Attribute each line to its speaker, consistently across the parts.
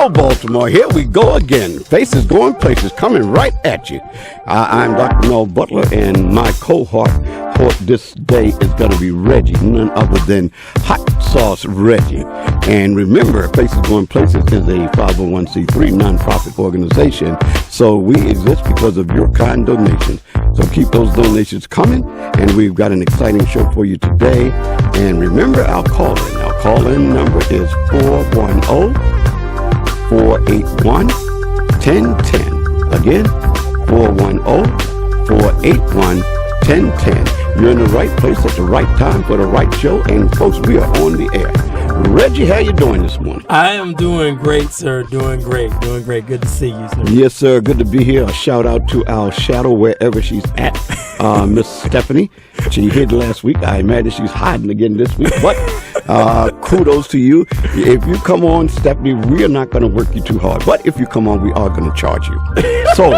Speaker 1: Hello, Baltimore. Here we go again. Faces going places, coming right at you. I'm Dr. Mel Butler, and my cohort this day is going to be Reggie, none other than Hot Sauce Reggie. And remember, Faces Going Places is a 501c3 nonprofit organization, so we exist because of your kind donations. So keep those donations coming, and we've got an exciting show for you today. And remember our call-in. Our call-in number is 410-481-1010. Again, 410-481-1010. You're in the right place at the right time for the right show, and folks, we are on the air. Reggie, how you doing this morning?
Speaker 2: I am doing great, sir. Doing great. Good to see you, sir.
Speaker 1: Yes, sir. Good to be here. A shout out to our shadow wherever she's at, Miss Stephanie. She hid last week. I imagine she's hiding again this week, but kudos to you. If you come on, Stephanie, we are not going to work you too hard, but if you come on, we are going to charge you. So,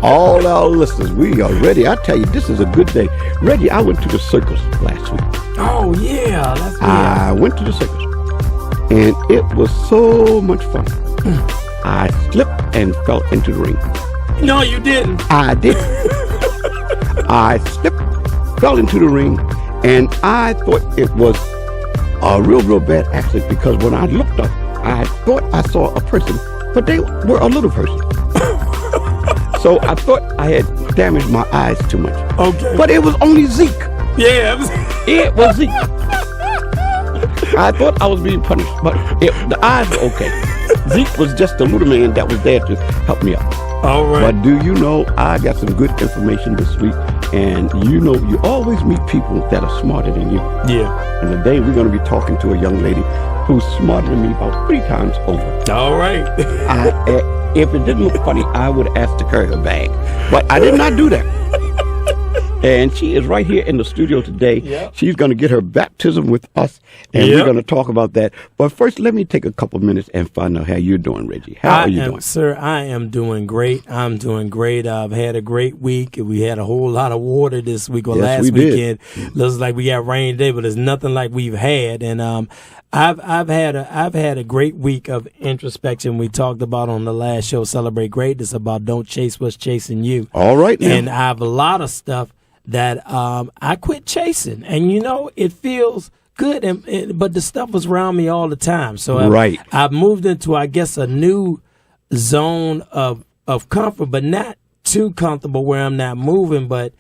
Speaker 1: all our listeners, we are ready. I tell you, this is a good day. Reggie, I went to the circus last week.
Speaker 2: Oh, yeah.
Speaker 1: I went to the circus, and it was so much fun. I slipped and fell into the ring.
Speaker 2: No, you didn't.
Speaker 1: I did. I slipped, fell into the ring, and I thought it was a real bad accident, because when I looked up, I thought I saw a person, but they were a little person. So I thought I had damaged my eyes too much.
Speaker 2: Okay.
Speaker 1: But it was only Zeke.
Speaker 2: Yeah.
Speaker 1: It was Zeke. I thought I was being punished, but the eyes were okay. Zeke was just a little man that was there to help me out.
Speaker 2: All right.
Speaker 1: But do you know, I got some good information this week, and you know, you always meet people that are smarter than you.
Speaker 2: Yeah.
Speaker 1: And today we're going to be talking to a young lady who's smarter than me about 3 times over.
Speaker 2: All right.
Speaker 1: If it didn't look funny, I would have asked to carry her bag. But I did not do that. And she is right here in the studio today.
Speaker 2: Yep.
Speaker 1: She's going to get her baptism with us, and we're going to talk about that. But first, let me take a couple minutes and find out how you're doing, Reggie. How are you doing?
Speaker 2: Sir, I am doing great. I'm doing great. I've had a great week. We had a whole lot of water this week or last weekend. Looks like we got rain today, but it's nothing like we've had. And I've had a great week of introspection. We talked about on the last show, Celebrate Greatness, about don't chase what's chasing you.
Speaker 1: All right, now.
Speaker 2: And I have a lot of stuff that I quit chasing, and you know, it feels good, but the stuff was around me all the time. So I've moved into, I guess, a new zone of comfort, but not too comfortable where I'm not moving, but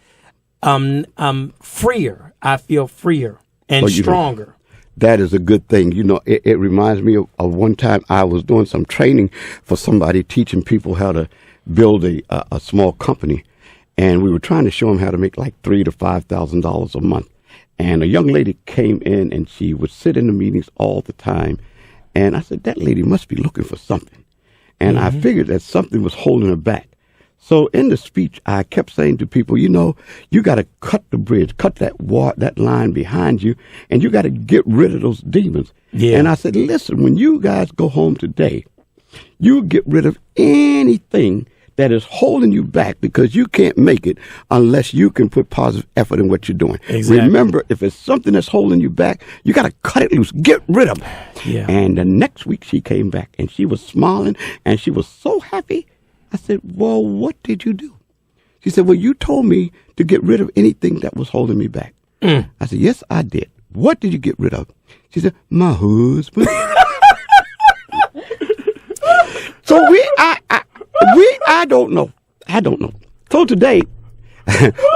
Speaker 2: I'm freer. I feel freer and stronger.
Speaker 1: That is a good thing. You know, it reminds me of one time I was doing some training for somebody, teaching people how to build a small company. And we were trying to show them how to make like $3,000 to $5,000 a month. And a young lady came in, and she would sit in the meetings all the time. And I said, that lady must be looking for something. And I figured that something was holding her back. So in the speech, I kept saying to people, you know, you got to cut the bridge, cut that line behind you, and you got to get rid of those demons. Yeah. And I said, listen, when you guys go home today, you get rid of anything that is holding you back, because you can't make it unless you can put positive effort in what you're doing.
Speaker 2: Exactly.
Speaker 1: Remember, if it's something that's holding you back, you got to cut it loose, get rid of it.
Speaker 2: Yeah.
Speaker 1: And the next week she came back, and she was smiling, and she was so happy. I said, well, what did you do? She said, well, you told me to get rid of anything that was holding me back. I said, yes, I did. What did you get rid of? She said, my husband. So I don't know. So today,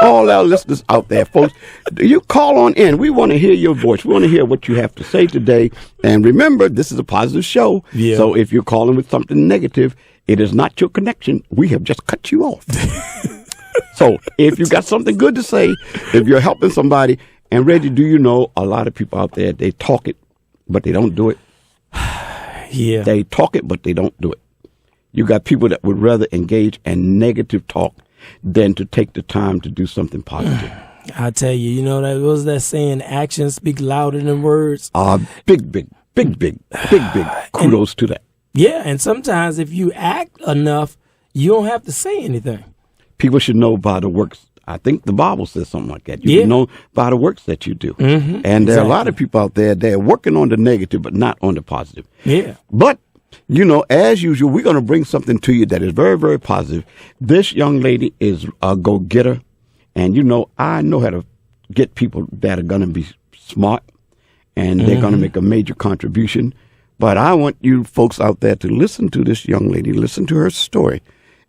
Speaker 1: all our listeners out there, folks, you call on in. We want to hear your voice. We want to hear what you have to say today. And remember, this is a positive show.
Speaker 2: Yeah.
Speaker 1: So if you're calling with something negative, it is not your connection. We have just cut you off. So if you got something good to say, if you're helping somebody, and Reggie, do you know a lot of people out there, they talk it, but they don't do it.
Speaker 2: Yeah.
Speaker 1: They talk it, but they don't do it. You got people that would rather engage in negative talk than to take the time to do something positive.
Speaker 2: I tell you, you know, that was that saying, actions speak louder than words.
Speaker 1: Big kudos to that.
Speaker 2: Yeah, and sometimes if you act enough, you don't have to say anything.
Speaker 1: People should know by the works. I think the Bible says something like that. You know by the works that you do. And there are a lot of people out there, they're working on the negative, but not on the positive.
Speaker 2: Yeah.
Speaker 1: But You know, as usual, we're going to bring something to you that is very, very positive. This young lady is a go-getter. And, you know, I know how to get people that are going to be smart and they're going to make a major contribution. But I want you folks out there to listen to this young lady, listen to her story,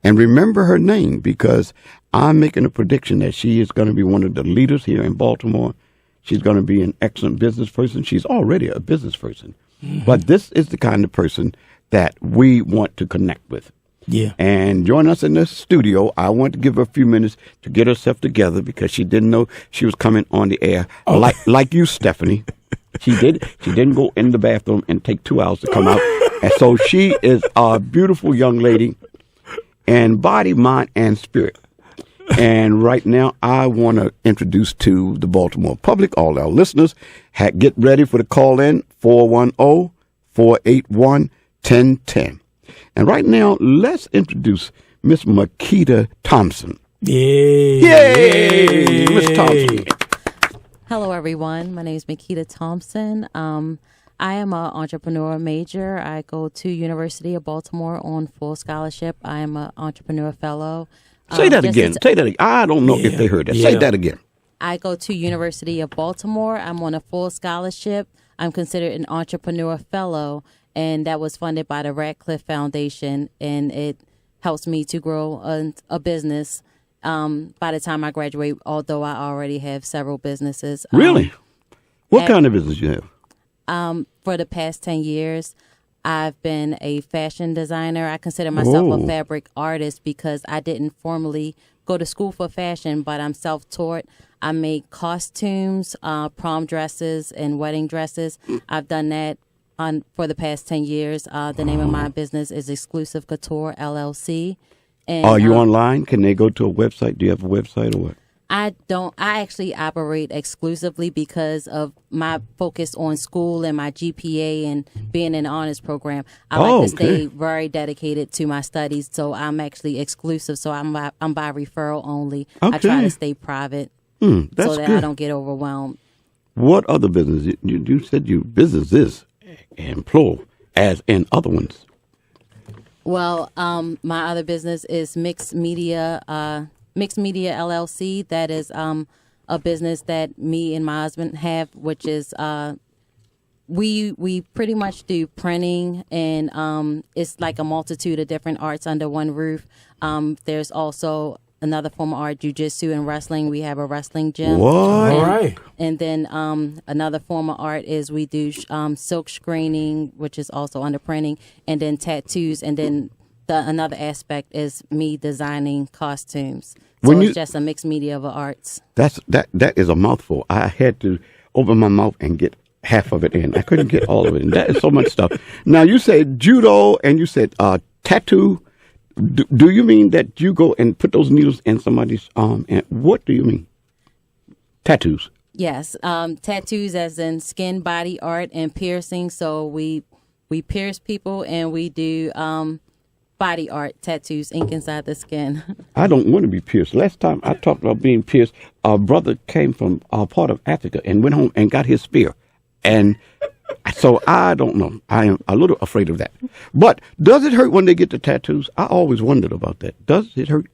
Speaker 1: and remember her name, because I'm making a prediction that she is going to be one of the leaders here in Baltimore. She's going to be an excellent business person. She's already a business person. But this is the kind of person that we want to connect with.
Speaker 2: Yeah.
Speaker 1: And join us in the studio. I want to give her a few minutes to get herself together because she didn't know she was coming on the air. Oh. Like you, Stephanie. She didn't go in the bathroom and take 2 hours to come out. And so she is a beautiful young lady in body, mind, and spirit. And right now, I want to introduce to the Baltimore public, all our listeners, get ready for the call-in, 410-481-1010. And right now, let's introduce Miss Makita Thompson.
Speaker 2: Yay!
Speaker 1: Miss Thompson.
Speaker 3: Hello, everyone. My name is Makita Thompson. I am an entrepreneur major. I go to University of Baltimore on full scholarship. I am an entrepreneur fellow.
Speaker 1: Say that again. Say that again. I don't know if they heard that. Say that again.
Speaker 3: I go to University of Baltimore. I'm on a full scholarship. I'm considered an entrepreneur fellow, and that was funded by the Radcliffe Foundation, and it helps me to grow a business by the time I graduate, although I already have several businesses.
Speaker 1: Really? What kind of business you have?
Speaker 3: For the past 10 years, I've been a fashion designer. I consider myself a fabric artist because I didn't formally go to school for fashion, but I'm self-taught. I make costumes, prom dresses, and wedding dresses. I've done that for the past 10 years. The name of my business is Exclusive Couture, LLC. And,
Speaker 1: are you online? Can they go to a website? Do you have a website or what?
Speaker 3: I don't. I actually operate exclusively because of my focus on school and my GPA and being in the honors program. I like to stay very dedicated to my studies, so I'm actually exclusive. So I'm by referral only. I try to stay private so that I don't get overwhelmed.
Speaker 1: What other business? You said you businesses and plural, as in other ones.
Speaker 3: Well, my other business is Mixed Media LLC. That is a business that me and my husband have, which is we pretty much do printing, and it's like a multitude of different arts under one roof. There's also another form of art, jiu-jitsu and wrestling. We have a wrestling gym.
Speaker 1: What?
Speaker 2: All right.
Speaker 3: And then another form of art is we do silk screening, which is also under printing, and then tattoos, and then another aspect is me designing costumes. So it's just a mixed media of arts.
Speaker 1: That is a mouthful. I had to open my mouth and get half of it in. I couldn't get all of it in. That is so much stuff. Now, you said judo and you said tattoo. Do you mean that you go and put those needles in somebody's arm? And what do you mean? Tattoos.
Speaker 3: Yes. Tattoos as in skin, body art, and piercing. So we pierce people and we do body art, tattoos, ink inside the skin.
Speaker 1: I don't want to be pierced. Last time I talked about being pierced, a brother came from a part of Africa and went home and got his spear. And so I don't know. I am a little afraid of that. But does it hurt when they get the tattoos? I always wondered about that. Does it hurt?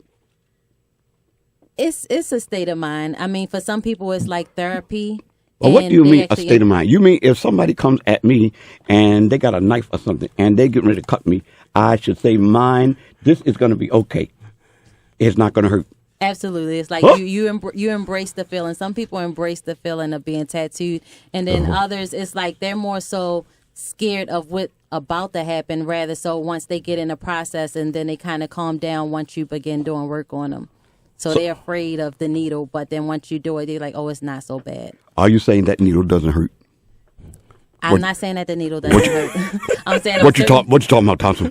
Speaker 3: It's a state of mind. I mean, for some people, it's like therapy.
Speaker 1: Well, what do you mean a state of mind? You mean if somebody comes at me and they got a knife or something and they getting ready to cut me, I should say, mine, this is going to be okay. It's not going to hurt.
Speaker 3: Absolutely. It's like you embrace the feeling. Some people embrace the feeling of being tattooed. And then others, it's like they're more so scared of what about to happen, rather so once they get in the process, and then they kind of calm down once you begin doing work on them. So they're afraid of the needle, but then once you do it, they're like, oh, it's not so bad.
Speaker 1: Are you saying that needle doesn't hurt?
Speaker 3: I'm not saying that the needle doesn't hurt. I'm saying
Speaker 1: what you talking about, Thompson?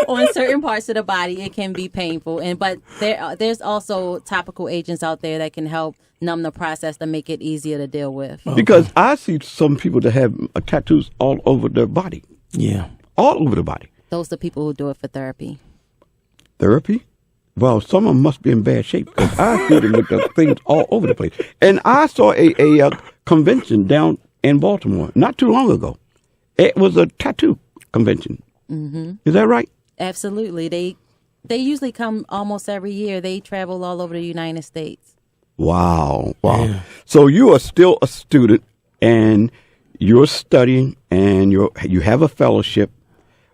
Speaker 3: On certain parts of the body, it can be painful, but there's also topical agents out there that can help numb the process to make it easier to deal with.
Speaker 1: Because I see some people that have tattoos all over their body.
Speaker 2: Yeah,
Speaker 1: all over the body.
Speaker 3: Those are the people who do it for therapy.
Speaker 1: Therapy? Well, some of them must be in bad shape because I see them with the things all over the place. And I saw a convention down in Baltimore not too long ago. It was a tattoo convention.
Speaker 3: Mm-hmm.
Speaker 1: Is that right?
Speaker 3: Absolutely. They usually come almost every year. They travel all over the United States.
Speaker 1: Wow.
Speaker 2: Yeah.
Speaker 1: So you are still a student, and you're studying, and you have a fellowship,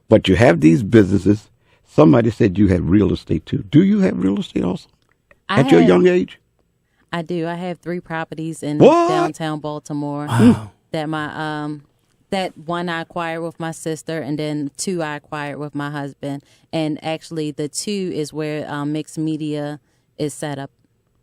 Speaker 1: but you have these businesses. Somebody said you had real estate too. Do you have real estate also at your young age?
Speaker 3: I do. I have 3 properties in
Speaker 1: What?
Speaker 3: downtown Baltimore.
Speaker 2: Wow.
Speaker 3: That one I acquired with my sister, and then 2 I acquired with my husband. And actually, the 2 is where Mixed Media is set up.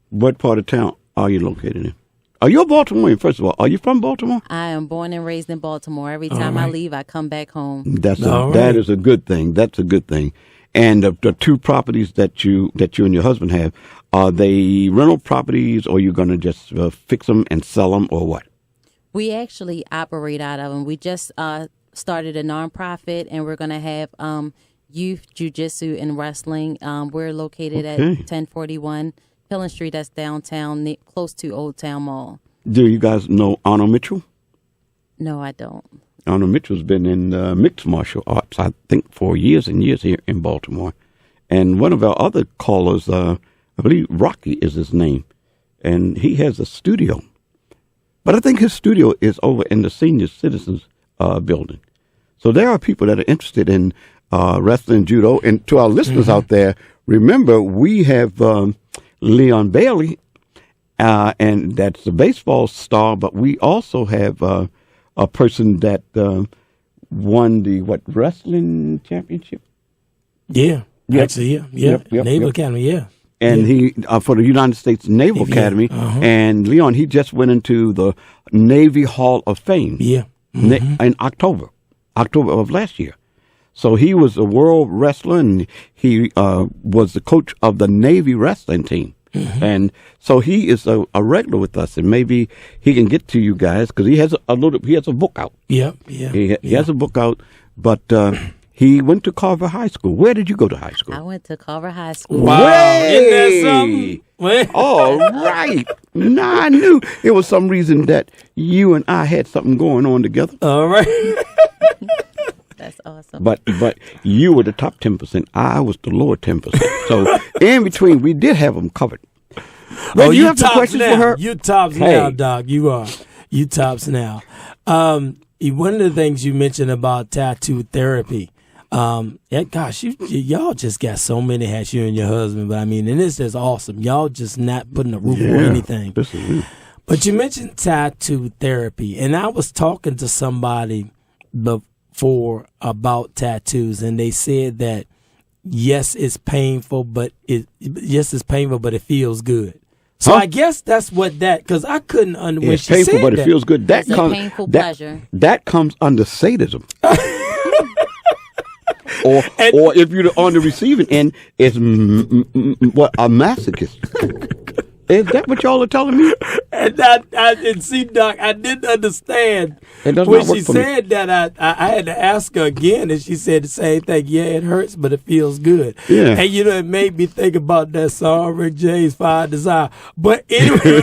Speaker 1: What part of town are you located in? Are you a Baltimorean, first of all? Are you from Baltimore?
Speaker 3: I am born and raised in Baltimore. Every time I leave, I come back home.
Speaker 1: That is a good thing. That's a good thing. And the 2 properties that you and your husband have, are they rental properties, or are you going to just fix them and sell them, or what?
Speaker 3: We actually operate out of them. We just started a nonprofit, and we're going to have youth jiu-jitsu and wrestling. We're located at 1041 Hillen Street. That's downtown, close to Old Town Mall.
Speaker 1: Do you guys know Arnold Mitchell?
Speaker 3: No, I don't.
Speaker 1: Arnold Mitchell's been in mixed martial arts, I think, for years and years here in Baltimore. And one of our other callers, I believe Rocky is his name, and he has a studio. But I think his studio is over in the Senior Citizens building. So there are people that are interested in wrestling, judo. And to our listeners out there, remember, we have Leon Bailey, and that's a baseball star, but we also have a person that won the wrestling championship?
Speaker 2: Yeah.
Speaker 1: Yep.
Speaker 2: Actually, yeah. Naval Academy, yeah.
Speaker 1: And he for the United States Naval Academy. And Leon, he just went into the Navy Hall of Fame.
Speaker 2: Yeah.
Speaker 1: In October of last year. So he was a world wrestler, and he was the coach of the Navy wrestling team. And so he is a regular with us, and maybe he can get to you guys, because he has a book out.
Speaker 2: Yeah.
Speaker 1: He has a book out, but he went to Carver High School. Where did you go to high school?
Speaker 3: I went to Carver High School.
Speaker 2: Wow. Isn't that something?
Speaker 1: All right. Now I knew it was some reason that you and I had something going on together.
Speaker 2: All right.
Speaker 3: That's awesome.
Speaker 1: But you were the top 10%. I was the lower 10%. So in between, we did have them covered. Well, you have some questions
Speaker 2: now.
Speaker 1: for her?
Speaker 2: You tops now, Doc. You are. You tops now. One of the things you mentioned about tattoo therapy. Gosh, y'all just got so many hats, you and your husband. But I mean, and this is awesome. Y'all just not putting a roof on anything.
Speaker 1: This is real.
Speaker 2: But you mentioned tattoo therapy, and I was talking to somebody before about tattoos, and they said that yes, it's painful, but it feels good. So I guess that's what because I couldn't understand.
Speaker 1: It's painful, but it feels good.
Speaker 3: It's a painful pleasure.
Speaker 1: That comes under sadism. Or if you're on the receiving end, it's a masochist. Is that what y'all are telling me?
Speaker 2: And see, Doc, I didn't understand when she said that. I had to ask her again, and she said the same thing. Yeah, it hurts, but it feels good.
Speaker 1: Yeah.
Speaker 2: And it made me think about that song, Rick James, Fire Desire. But anyway,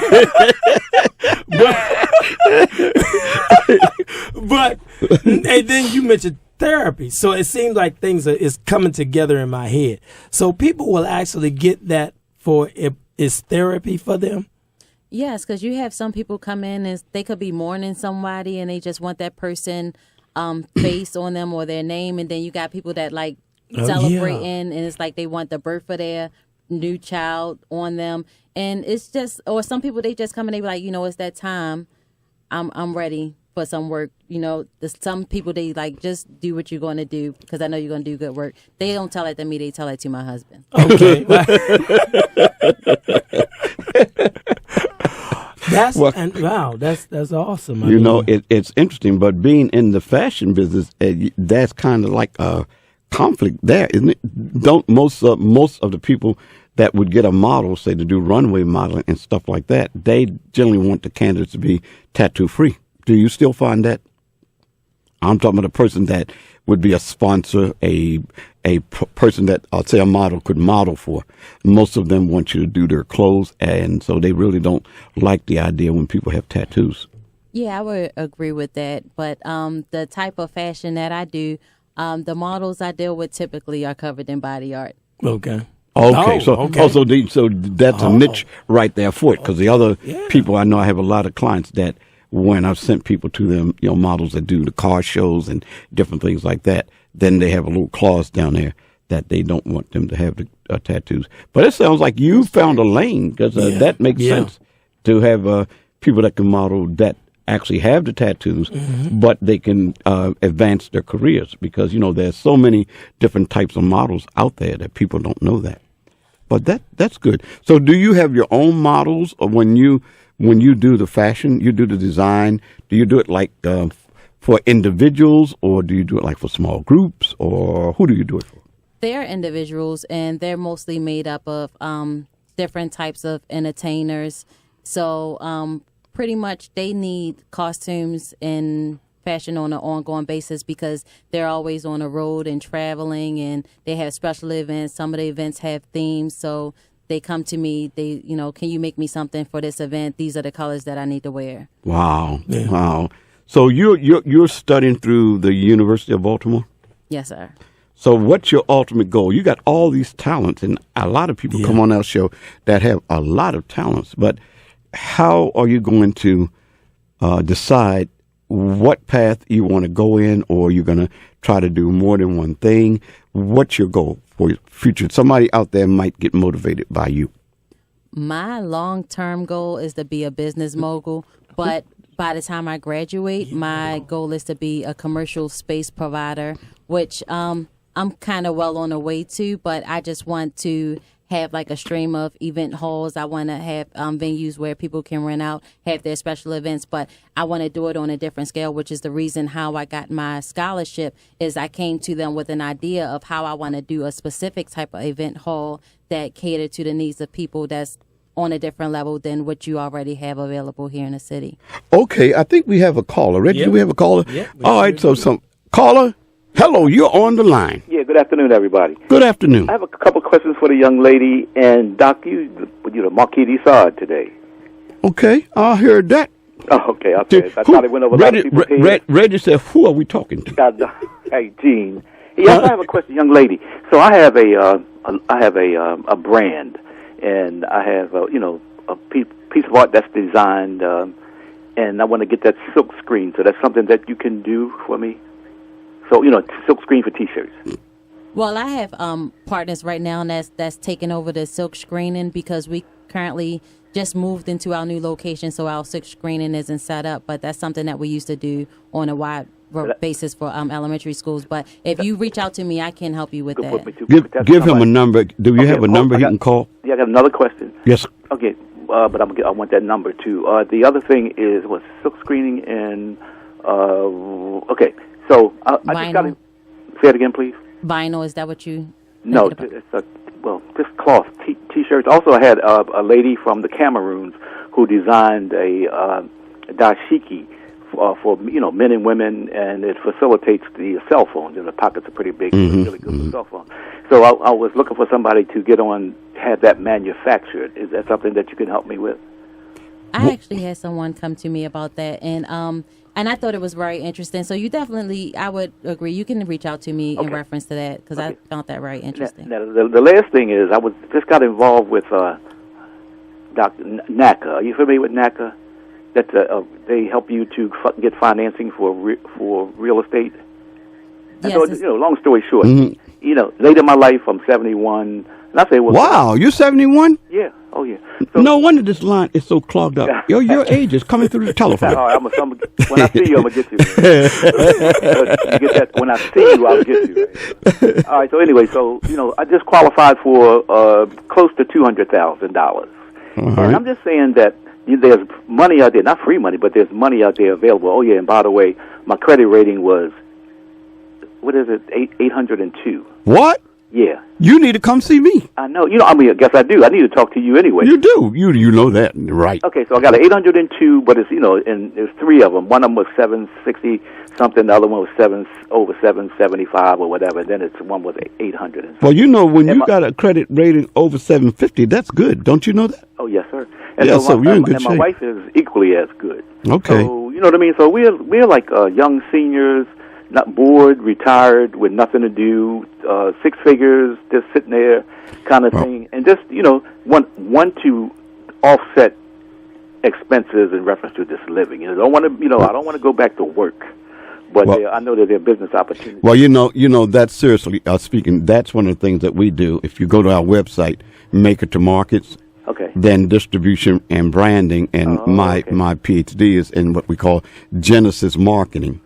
Speaker 2: and then you mentioned therapy, so it seems like things is coming together in my head. So people will actually get that for is therapy for them.
Speaker 3: Yes, because you have some people come in and they could be mourning somebody, and they just want that person face on them or their name, and then you got people that like celebrating, and it's like they want the birth of their new child on them, and it's just, or some people they just come and they be like, it's that time, I'm ready for some work. Some people they like just do what you're going to do because I know you're going to do good work. They don't tell it to me; they tell it to my husband.
Speaker 2: Okay. That's awesome.
Speaker 1: It's interesting, but being in the fashion business, that's kind of like a conflict there, isn't it? Don't most of the people that would get a model, say to do runway modeling and stuff like that, they generally want the candidates to be tattoo free. Do you still find that? I'm talking about a person that would be a sponsor, a person that, I'll say a model could model for. Most of them want you to do their clothes, and so they really don't like the idea when people have tattoos.
Speaker 3: Yeah, I would agree with that. But the type of fashion that I do, The models I deal with typically are covered in body art.
Speaker 2: Okay.
Speaker 1: Okay, so that's a niche right there for it. Because the other people I know, I have a lot of clients that when I've sent people to them, models that do the car shows and different things like that, then they have a little clause down there that they don't want them to have the tattoos. But it sounds like you found a lane, because that makes sense to have people that can model that actually have the tattoos, but they can advance their careers, because there's so many different types of models out there that people don't know that. But that's good. So do you have your own models, or when you do the fashion, you do the design, do you do it like for individuals, or do you do it like for small groups, or who do you do it for?
Speaker 3: They're individuals, and they're mostly made up of different types of entertainers. So pretty much they need costumes and fashion on an ongoing basis, because they're always on the road and traveling, and they have special events. Some of the events have themes, so they come to me. They, can you make me something for this event? These are the colors that I need to wear.
Speaker 1: Wow, wow. So you're studying through the University of Baltimore?
Speaker 3: Yes, sir.
Speaker 1: So what's your ultimate goal? You got all these talents, and a lot of people come on our show that have a lot of talents, but how are you going to decide what path you want to go in, or you're going to try to do more than one thing? What's your goal for your future? Somebody out there might get motivated by you.
Speaker 3: My long-term goal is to be a business mogul, but by the time I graduate, my goal is to be a commercial space provider, which I'm kind of well on the way to, but I just want to have like a stream of event halls. I want to have venues where people can rent out, have their special events, but I want to do it on a different scale, which is the reason how I got my scholarship. Is I came to them with an idea of how I want to do a specific type of event hall that cater to the needs of people that's on a different level than what you already have available here in the city.
Speaker 1: Okay, I think we have a caller. Reggie, do we have a caller?
Speaker 2: Yeah.
Speaker 1: All right, so some caller. Hello, you're on the line.
Speaker 4: Yeah, good afternoon, everybody.
Speaker 1: Good afternoon.
Speaker 4: I have a couple questions for the young lady, and Doc, you the Marquis de Sade today.
Speaker 1: Okay, I heard that.
Speaker 4: Oh, okay. I thought it went over a lot of people's heads.
Speaker 1: Reggie said, who are we talking to?
Speaker 4: Hey, Gene. Yes, I have a question, young lady. So I have a brand, and I have a piece of art that's designed, and I want to get that silk screen. So that's something that you can do for me. So, silk screen for T-shirts.
Speaker 3: Well, I have partners right now that's taking over the silk screening, because we currently just moved into our new location, so our silk screening isn't set up. But that's something that we used to do on a wide basis for elementary schools. But if you reach out to me, I can help you with that.
Speaker 1: Give him a number. Do you have a number he can call?
Speaker 4: Yeah, I got another question.
Speaker 1: Yes.
Speaker 4: Okay, but I want that number too. The other thing is silk screening and okay. So I just got to say it again, please.
Speaker 3: Vinyl, is that what you?
Speaker 4: No, it's just cloth T-shirts. Also, I had a lady from the Cameroons who designed a dashiki for men and women, and it facilitates the cell phones. And the pockets are pretty big, so it's really good for cell phones. So I was looking for somebody to get on, have that manufactured. Is that something that you can help me with?
Speaker 3: I actually had someone come to me about that, and I thought it was very interesting. So you definitely, I would agree. You can reach out to me in reference to that, because I found that very interesting.
Speaker 4: Now, the last thing is, I just got involved with Dr. NACA. Are you familiar with NACA? That they help you to get financing for real estate.
Speaker 3: Yes,
Speaker 4: so, long story short, late in my life, I'm 71. And I say, well,
Speaker 1: wow, you're 71?
Speaker 4: Yeah. Oh, yeah. So,
Speaker 1: no wonder this line is so clogged up. Your age is coming through the telephone.
Speaker 4: All right, when I see you, I'm going to get you. You get that? When I see you, I'll get you. Right? All right, so anyway, I just qualified for close to $200,000. And I'm just saying that there's money out there, not free money, but there's money out there available. Oh, yeah, and by the way, my credit rating was, 802.
Speaker 1: What?
Speaker 4: Yeah.
Speaker 1: You need to come see me.
Speaker 4: I know. I guess I do. I need to talk to you anyway.
Speaker 1: You do. You know that, right?
Speaker 4: Okay, so I got an 802, but it's and there's three of them. One of them was 760 something. The other one was over 775 or whatever. And then one was 800.
Speaker 1: Well, when you got a credit rating over 750, that's good. Don't you know that?
Speaker 4: Oh yes, sir.
Speaker 1: And so you're in good shape.
Speaker 4: And my wife is equally as good.
Speaker 1: Okay.
Speaker 4: So you know what I mean. So we're like young seniors not bored, retired, with nothing to do, 6 figures, just sitting there, kind of thing, and just want to offset expenses in reference to this living. I don't want to go back to work. But I know that there are business opportunities.
Speaker 1: Well, that's seriously speaking. That's one of the things that we do. If you go to our website, Maker to Markets, then distribution and branding, and my PhD is in what we call Genesis marketing,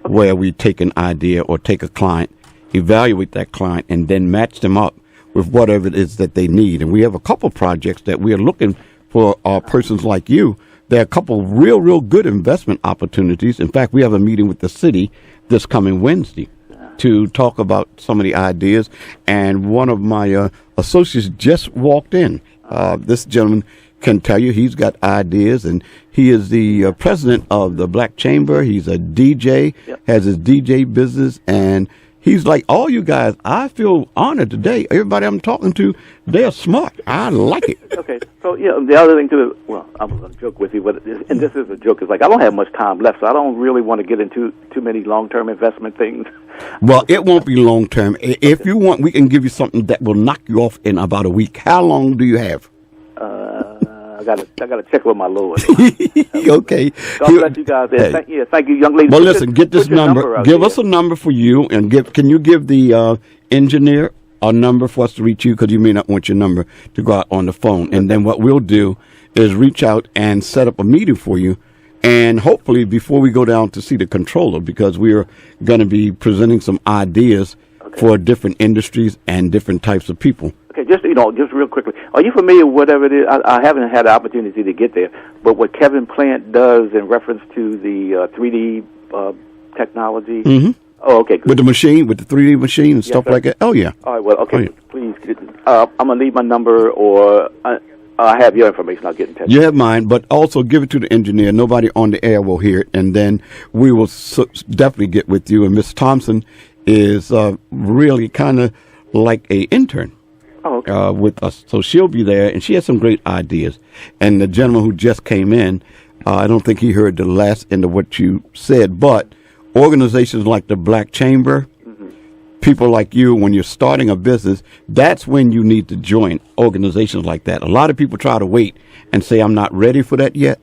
Speaker 1: where we take an idea or take a client, evaluate that client, and then match them up with whatever it is that they need. And we have a couple projects that we are looking for persons like you. There are a couple of real good investment opportunities. In fact, we have a meeting with the city this coming Wednesday to talk about some of the ideas. And one of my associates just walked in. This gentleman can tell you he's got ideas, and he is the president of the Black Chamber. He's a DJ, has his DJ business, and he's like, all you guys, I feel honored today. Everybody I'm talking to, they're smart. I like it.
Speaker 4: Okay. So, the other thing, too, I was going to joke with you, and this is a joke, is like, I don't have much time left, so I don't really want to get into too many long-term investment things.
Speaker 1: Well, it won't be long-term. If you want, we can give you something that will knock you off in about a week. How long do you have?
Speaker 4: I gotta check with my Lord.
Speaker 1: Okay.
Speaker 4: God bless you guys. Hey. Thank you, young lady.
Speaker 1: Well, listen, get this number. Give us a number for you, and can you give the engineer a number for us to reach you, because you may not want your number to go out on the phone. And then what we'll do is reach out and set up a meeting for you, and hopefully before we go down to see the controller, because we're going to be presenting some ideas for different industries and different types of people.
Speaker 4: Okay, just real quickly, are you familiar with whatever it is? I haven't had the opportunity to get there, but what Kevin Plant does in reference to the 3D technology.
Speaker 1: Mm-hmm.
Speaker 4: Oh, okay. Good.
Speaker 1: With the 3D machine and stuff like that. Oh, yeah.
Speaker 4: All right. Well, okay. Please, I'm gonna leave my number, or I have your information. I'll get in touch.
Speaker 1: You have mine, but also give it to the engineer. Nobody on the air will hear it, and then we will definitely get with you. And Miss Thompson is really kind of like a intern. With us. So she'll be there, and she has some great ideas. And the gentleman who just came in, I don't think he heard the last end of what you said, but organizations like the Black Chamber, people like you, when you're starting a business, that's when you need to join organizations like that. A lot of people try to wait and say, I'm not ready for that yet.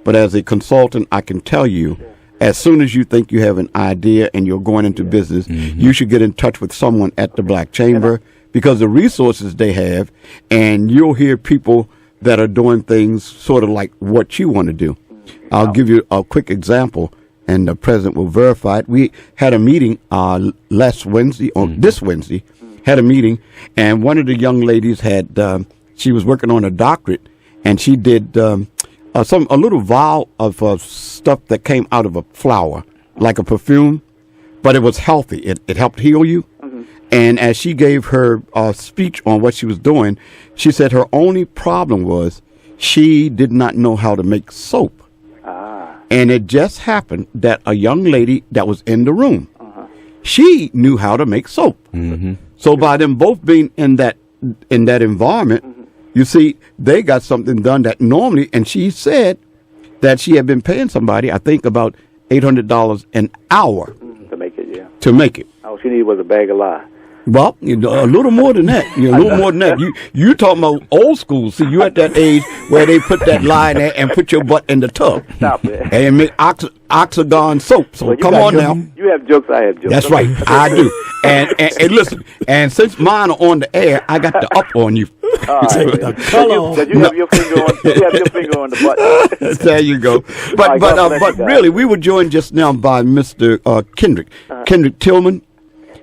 Speaker 1: But as a consultant, I can tell you, as soon as you think you have an idea and you're going into business, you should get in touch with someone at the Black Chamber, because the resources they have, and you'll hear people that are doing things sort of like what you want to do. I'll give you a quick example, and the president will verify it. We had a meeting this Wednesday, had a meeting, and one of the young ladies she was working on a doctorate, and she did a little vial of stuff that came out of a flower, like a perfume, but it was healthy. It helped heal you. And as she gave her speech on what she was doing, she said her only problem was she did not know how to make soap. And it just happened that a young lady that was in the room, she knew how to make soap. So by them both being in that environment, you see, they got something done that normally, and she said that she had been paying somebody, I think, about $800 an hour to make it.
Speaker 4: All she needed was a bag of lye.
Speaker 1: Well, a little more than that. A little more than that. You talking about old school. See, you at that age where they put that lye in there and put your butt in the tub.
Speaker 4: Stop it.
Speaker 1: And make Oxagon soap. So come on now.
Speaker 4: You have jokes, I have jokes.
Speaker 1: That's right. I do. And listen, and since mine are on the air, I got the up on you.
Speaker 2: Take the color.
Speaker 4: You have your finger on the button.
Speaker 1: There you go. But really, we were joined just now by Mr. Kendrick Tillman.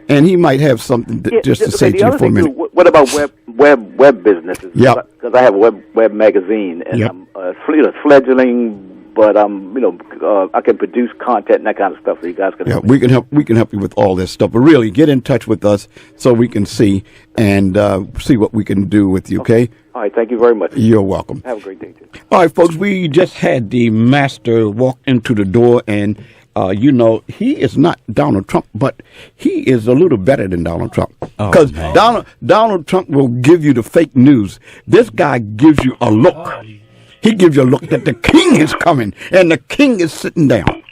Speaker 1: And he might have something to say to you for a minute.
Speaker 4: What about web businesses?
Speaker 1: Yeah.
Speaker 4: Because I have a web magazine, and I'm fledgling, but I can produce content and that kind of stuff. So you guys can.
Speaker 1: Yeah, we can help. We can help you with all this stuff. But really, get in touch with us so we can see what we can do with you. Okay.
Speaker 4: All right. Thank you very much.
Speaker 1: You're welcome.
Speaker 4: Have a great day too.
Speaker 1: All right, folks. We just had the master walk into the door, and he is not Donald Trump, but he is a little better than Donald Trump. Because Donald Trump will give you the fake news. This guy gives you a look. He gives you a look that the king is coming, and the king is sitting down.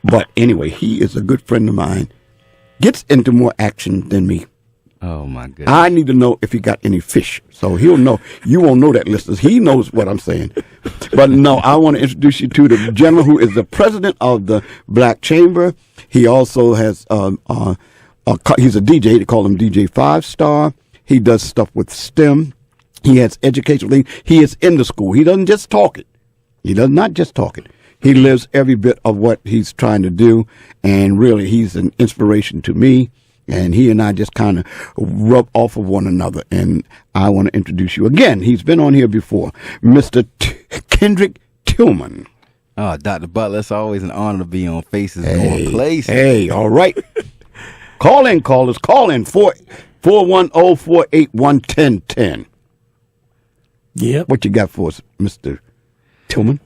Speaker 1: But anyway, he is a good friend of mine. Gets into more action than me.
Speaker 5: Oh, my goodness.
Speaker 1: I need to know if he got any fish. So he'll know. You won't know that, listeners. He knows what I'm saying. But no, I want to introduce you to the gentleman who is the president of the Black Chamber. He also has, he's a DJ. They call him DJ 5-Star. He does stuff with STEM. He has educational things. He is in the school. He doesn't just talk it. He does not just talk it. He lives every bit of what he's trying to do. And really, he's an inspiration to me. And he and I just kind of rub off of one another. And I want to introduce you again. He's been on here before. Mr. Kendrick Tillman.
Speaker 5: Oh, Dr. Butler, it's always an honor to be on Faces Going Places.
Speaker 1: Hey, all right. Call in, callers. Call in 410-481-1010.
Speaker 2: Yep.
Speaker 1: What you got for us, Mr. Tillman?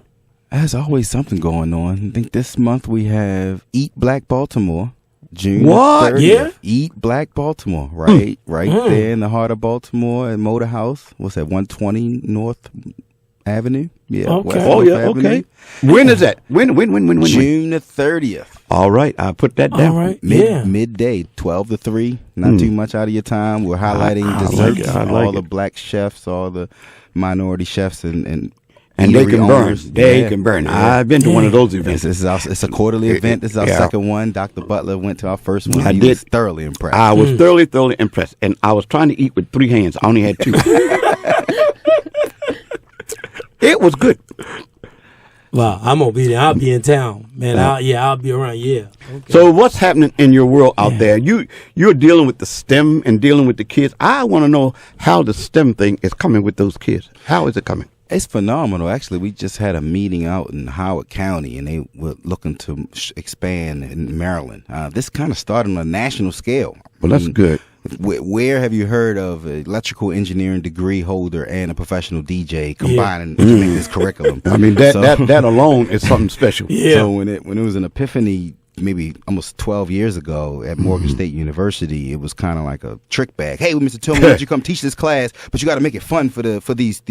Speaker 5: There's always something going on. I think this month we have Eat Black Baltimore. June
Speaker 1: What?
Speaker 5: 30th.
Speaker 2: Yeah.
Speaker 5: Eat Black Baltimore. Right there in the heart of Baltimore at Motor House. What's that, 120 North Avenue? Yeah.
Speaker 2: Okay.
Speaker 5: West
Speaker 1: Oh,
Speaker 5: North
Speaker 1: yeah,
Speaker 5: Avenue.
Speaker 1: okay. When is that? When?
Speaker 5: June the 30th.
Speaker 1: All right, I'll put that down.
Speaker 2: All right. Yeah.
Speaker 5: Midday, 12 to 3. Not too much out of your time. We're highlighting
Speaker 1: I like
Speaker 5: desserts,
Speaker 1: it. I like
Speaker 5: all the
Speaker 1: it.
Speaker 5: black chefs, all the minority chefs, and
Speaker 1: And they
Speaker 5: eatery
Speaker 1: can burn.
Speaker 5: owners.
Speaker 1: They
Speaker 5: Yeah.
Speaker 1: can burn.
Speaker 5: Yeah.
Speaker 1: I've been to one of those events.
Speaker 5: It's a quarterly event. This is our
Speaker 1: Yeah.
Speaker 5: second one. Dr. Butler went to our first one.
Speaker 1: I
Speaker 5: He
Speaker 1: did.
Speaker 5: was thoroughly impressed.
Speaker 1: I was thoroughly impressed. And I was trying to eat with 3 hands. I only had 2. It was good.
Speaker 2: Wow, I'm gonna be there. I'll be in town, man. I'll be around. Yeah. Okay.
Speaker 1: So what's happening in your world out there? You're dealing with the STEM and dealing with the kids. I want to know how the STEM thing is coming with those kids. How is it coming?
Speaker 5: It's phenomenal. Actually, we just had a meeting out in Howard County, and they were looking to expand in Maryland. This kind of started on a national scale.
Speaker 1: Well, that's good.
Speaker 5: Where have you heard of an electrical engineering degree holder and a professional DJ combining to make this curriculum?
Speaker 1: I mean, that alone is something special.
Speaker 2: Yeah.
Speaker 5: So when it was an epiphany, maybe almost 12 years ago at Morgan State University, it was kind of like a trick bag. Hey, Mr. Tillman, why don't you come teach this class? But you got to make it fun for these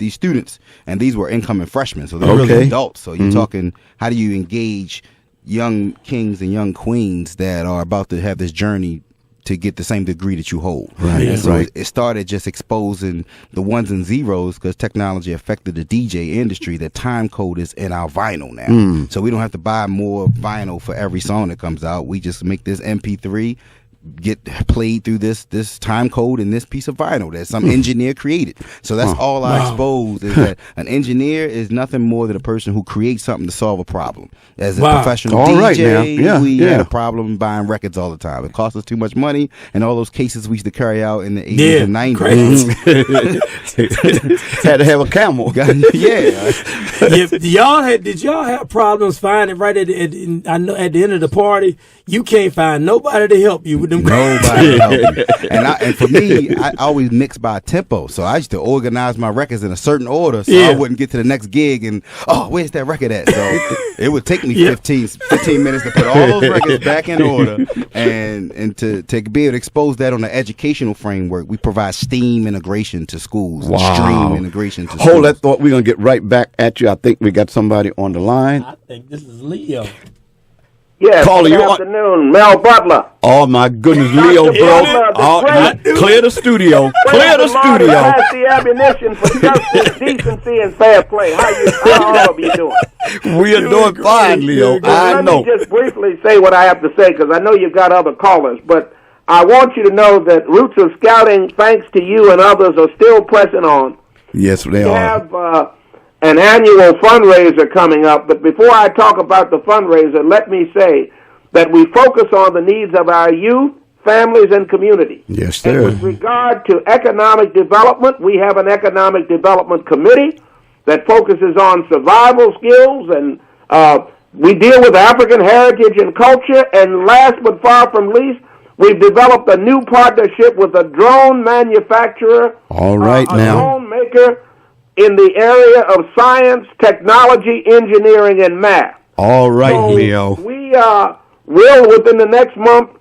Speaker 5: students. And these were incoming freshmen, so they're really adults. So you're talking, how do you engage young kings and young queens that are about to have this journey to get the same degree that you hold.
Speaker 1: Right.
Speaker 5: And so
Speaker 1: Right.
Speaker 5: it started just exposing the ones and zeros, because technology affected the DJ industry. The time code is in our vinyl now. So we don't have to buy more vinyl for every song that comes out. We just make this MP3 get played through this time code in this piece of vinyl that some engineer created. So that's all I expose, is that an engineer is nothing more than a person who creates something to solve a problem. As a professional
Speaker 1: All right now.
Speaker 5: DJ,
Speaker 1: Yeah,
Speaker 5: we
Speaker 1: yeah.
Speaker 5: had a problem buying records all the time. It cost us too much money, and all those cases we used to carry out in the 80s and 90s.
Speaker 1: Had to have a camel.
Speaker 5: Yeah.
Speaker 2: Did y'all have problems finding right at the end of the party? You can't find nobody to help you with them.
Speaker 5: Nobody helped me. And for me, I always mix by tempo. So I used to organize my records in a certain order, so I wouldn't get to the next gig and, where's that record at? So it would take me 15 minutes to put all those records back in order, and to be able to expose that on an educational framework. We provide STEAM integration to schools, stream integration to schools.
Speaker 1: Hold that thought. We're going to get right back at you. I think we got somebody on the line.
Speaker 2: I think this is Leo.
Speaker 6: Yes,
Speaker 1: Caller,
Speaker 6: good
Speaker 1: you
Speaker 6: afternoon, Mel Butler.
Speaker 1: Oh, my goodness, Leo, bro. Clear the studio. Clear the studio.
Speaker 6: Pass the ammunition for justice, decency, and fair play. How all of you doing?
Speaker 1: We are doing fine, Leo. I know.
Speaker 6: Let me just briefly say what I have to say, because I know you've got other callers, but I want you to know that Roots of Scouting, thanks to you and others, are still pressing on.
Speaker 1: Yes, they
Speaker 6: We
Speaker 1: are.
Speaker 6: have an annual fundraiser coming up, but before I talk about the fundraiser, let me say that we focus on the needs of our youth, families, and community.
Speaker 1: Yes,
Speaker 6: And
Speaker 1: sir.
Speaker 6: with regard to economic development, we have an economic development committee that focuses on survival skills, and we deal with African heritage and culture. And last but far from least, we've developed a new partnership with a drone manufacturer,
Speaker 1: All right
Speaker 6: a
Speaker 1: now.
Speaker 6: drone maker in the area of science, technology, engineering, and math.
Speaker 1: All right,
Speaker 6: So
Speaker 1: Leo.
Speaker 6: we will, within the next month,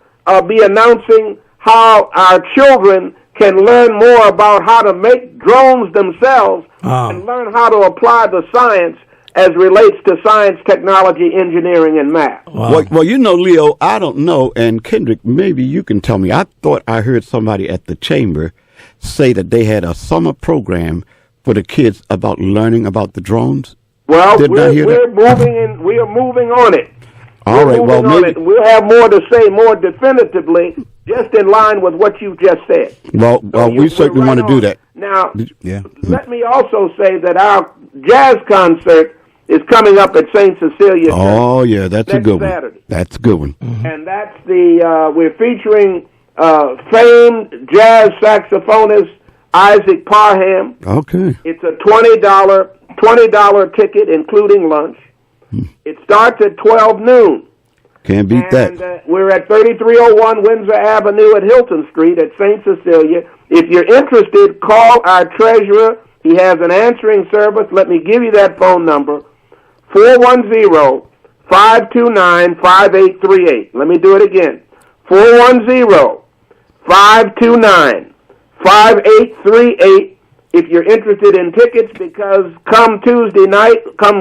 Speaker 6: be announcing how our children can learn more about how to make drones themselves and learn how to apply the science as relates to science, technology, engineering, and math.
Speaker 2: Wow.
Speaker 1: Well, Leo, I don't know, and Kendrick, maybe you can tell me. I thought I heard somebody at the chamber say that they had a summer program for the kids about learning about the drones.
Speaker 6: Well,
Speaker 1: We
Speaker 6: are moving on it.
Speaker 1: All right, well, maybe
Speaker 6: we'll have more to say more definitively, just in line with what you just said.
Speaker 1: Well, we certainly want to do that.
Speaker 6: Now, let me also say that our jazz concert is coming up at St. Cecilia.
Speaker 1: Oh, yeah, that's a good
Speaker 6: Saturday.
Speaker 1: one. That's a good one.
Speaker 2: Mm-hmm.
Speaker 6: And that's we're featuring famed jazz saxophonist Isaac Parham.
Speaker 1: Okay.
Speaker 6: It's a $20 ticket, including lunch. It starts at 12 noon.
Speaker 1: Can't beat that.
Speaker 6: We're at 3301 Windsor Avenue at Hilton Street at St. Cecilia. If you're interested, call our treasurer. He has an answering service. Let me give you that phone number, 410-529-5838. Let me do it again, 410-529-5838 if you're interested in tickets, because come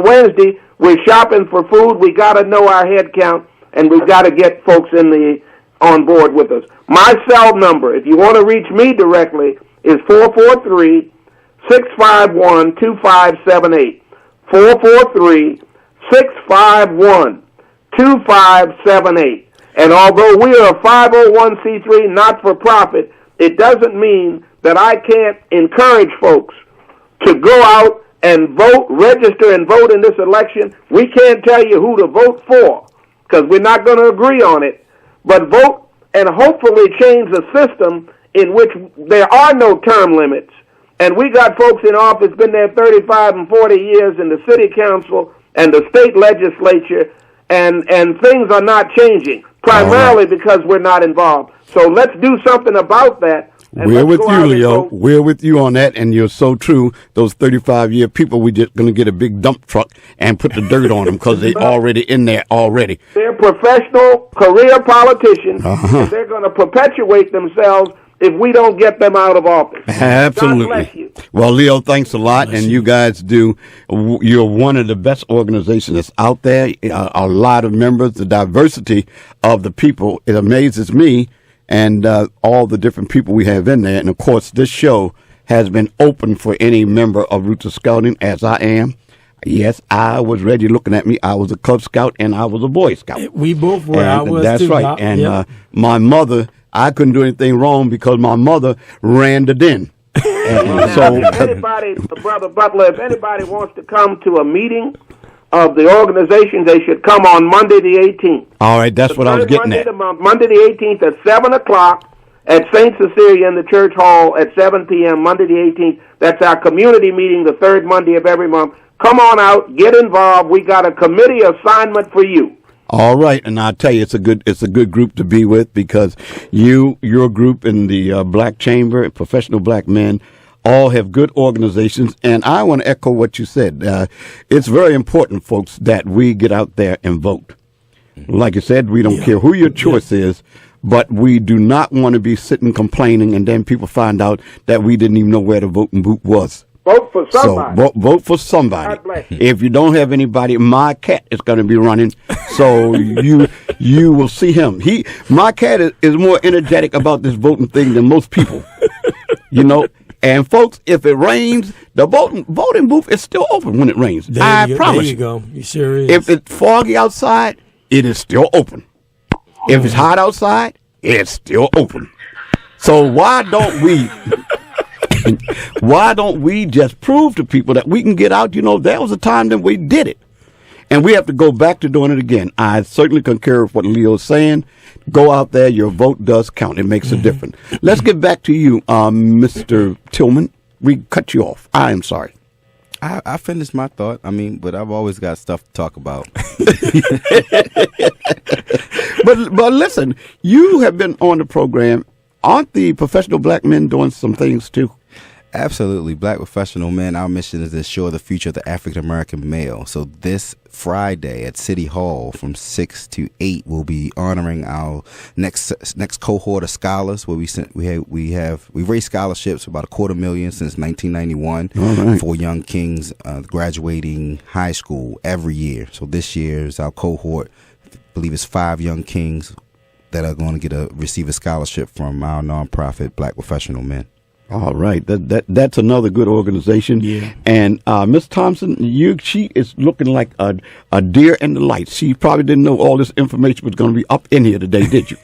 Speaker 6: Wednesday, we're shopping for food. We got to know our head count, and we've got to get folks on board with us. My cell number, if you want to reach me directly, is 443-651-2578. 443-651-2578. And although we are a 501c3 not-for-profit, it doesn't mean that I can't encourage folks to go out and vote, register and vote in this election. We can't tell you who to vote for because we're not going to agree on it, but vote and hopefully change the system in which there are no term limits. And we got folks in office, been there 35 and 40 years in the city council and the state legislature, and things are not changing, primarily because we're not involved. So let's do something about that.
Speaker 1: We're with you, Leo. We're with you on that, and you're so true. Those 35-year people, we're just going to get a big dump truck and put the dirt on them because they're already in there already.
Speaker 6: They're professional career politicians, and they're going to perpetuate themselves if we don't get them out of office.
Speaker 1: Absolutely.
Speaker 6: God bless you.
Speaker 1: Well, Leo, thanks a lot, and you guys do. You're one of the best organizations that's out there. A lot of members, the diversity of the people, it amazes me. And all the different people we have in there. And, of course, this show has been open for any member of Roots of Scouting, as I am. Yes, I was ready looking at me. I was a Cub Scout and I was a Boy Scout.
Speaker 2: We both were. I was
Speaker 1: that's
Speaker 2: too.
Speaker 1: right. And my mother, I couldn't do anything wrong because my mother ran the den. And so,
Speaker 6: anybody, Brother Butler, if anybody wants to come to a meeting of the organization, they should come on Monday the 18th.
Speaker 1: All right, that's what I was getting at.
Speaker 6: Monday the 18th at 7 o'clock at St. Cecilia in the church hall at 7 p.m., Monday the 18th. That's our community meeting, the third Monday of every month. Come on out, get involved. We got a committee assignment for you.
Speaker 1: All right, and I'll tell you, it's a good group to be with because your group in the Black Chamber, Professional Black Men, all have good organizations, and I want to echo what you said. It's very important, folks, that we get out there and vote. Like you said, we don't care who your choice is, but we do not want to be sitting complaining, and then people find out that we didn't even know where the voting booth was.
Speaker 6: Vote for somebody.
Speaker 1: So vote for somebody.
Speaker 6: God bless you.
Speaker 1: If you don't have anybody, my cat is going to be running, so you will see him. My cat is more energetic about this voting thing than most people. You know. And folks, if it rains, the voting booth is still open when it rains. I promise you.
Speaker 2: There you go. You sure is.
Speaker 1: If it's foggy outside, it is still open. If it's hot outside, it's still open. So why don't we just prove to people that we can get out? You know, there was a time that we did it. And we have to go back to doing it again. I certainly concur with what Leo's saying. Go out there. Your vote does count. It makes a difference. Let's get back to you, Mr. Tillman. We cut you off. I am sorry.
Speaker 5: I finished my thought. I mean, but I've always got stuff to talk about.
Speaker 1: But listen, you have been on the program. Aren't the Professional Black Men doing some things too?
Speaker 5: Absolutely. Black Professional Men, our mission is to ensure the future of the African American male. So this Friday at City Hall from 6 to 8, we'll be honoring our next cohort of scholars where we've raised scholarships for about $250,000 since 1991 for young kings graduating high school every year. So this year is our cohort. I believe it's 5 young kings that are going to receive a scholarship from our nonprofit Black Professional Men.
Speaker 1: All right, that's another good organization.
Speaker 2: Yeah.
Speaker 1: And Miss Thompson, she is looking like a deer in the lights. She probably didn't know all this information was going to be up in here today, did you?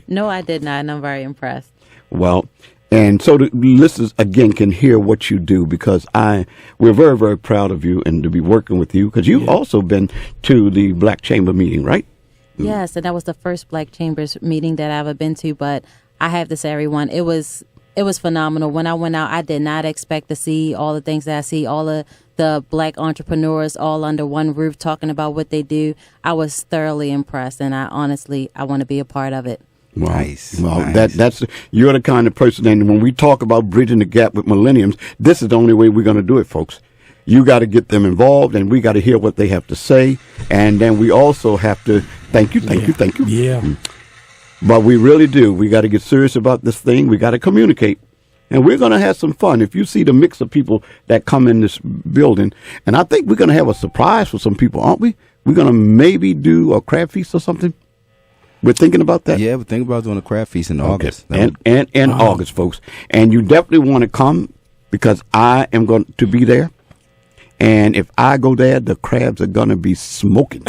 Speaker 3: No, I did not, and I'm very impressed.
Speaker 1: Well, and so the listeners again can hear what you do, because we're very, very proud of you and to be working with you, because you've also been to the Black Chamber meeting, right?
Speaker 3: Yes, and that was the first Black Chambers meeting that I've ever been to. But I have to say, everyone, it was phenomenal. When I went out, I did not expect to see all the things that I see, all of the Black entrepreneurs all under one roof talking about what they do. I was thoroughly impressed, and I want to be a part of it.
Speaker 1: Well,
Speaker 5: nice.
Speaker 1: Well,
Speaker 5: nice.
Speaker 1: You're the kind of person, and when we talk about bridging the gap with millenniums, this is the only way we're going to do it, folks. You got to get them involved, and we got to hear what they have to say, and then we also have to thank you.
Speaker 2: Yeah.
Speaker 1: But we really do. We got to get serious about this thing. We got to communicate, and we're going to have some fun. If you see the mix of people that come in this building, and I think we're going to have a surprise for some people, aren't we? We're going to maybe do a crab feast or something. We're thinking about that.
Speaker 5: Yeah, we're thinking about doing a crab feast in August.
Speaker 1: And August, folks. And you definitely want to come, because I am going to be there. And if I go there, the crabs are going to be smoking.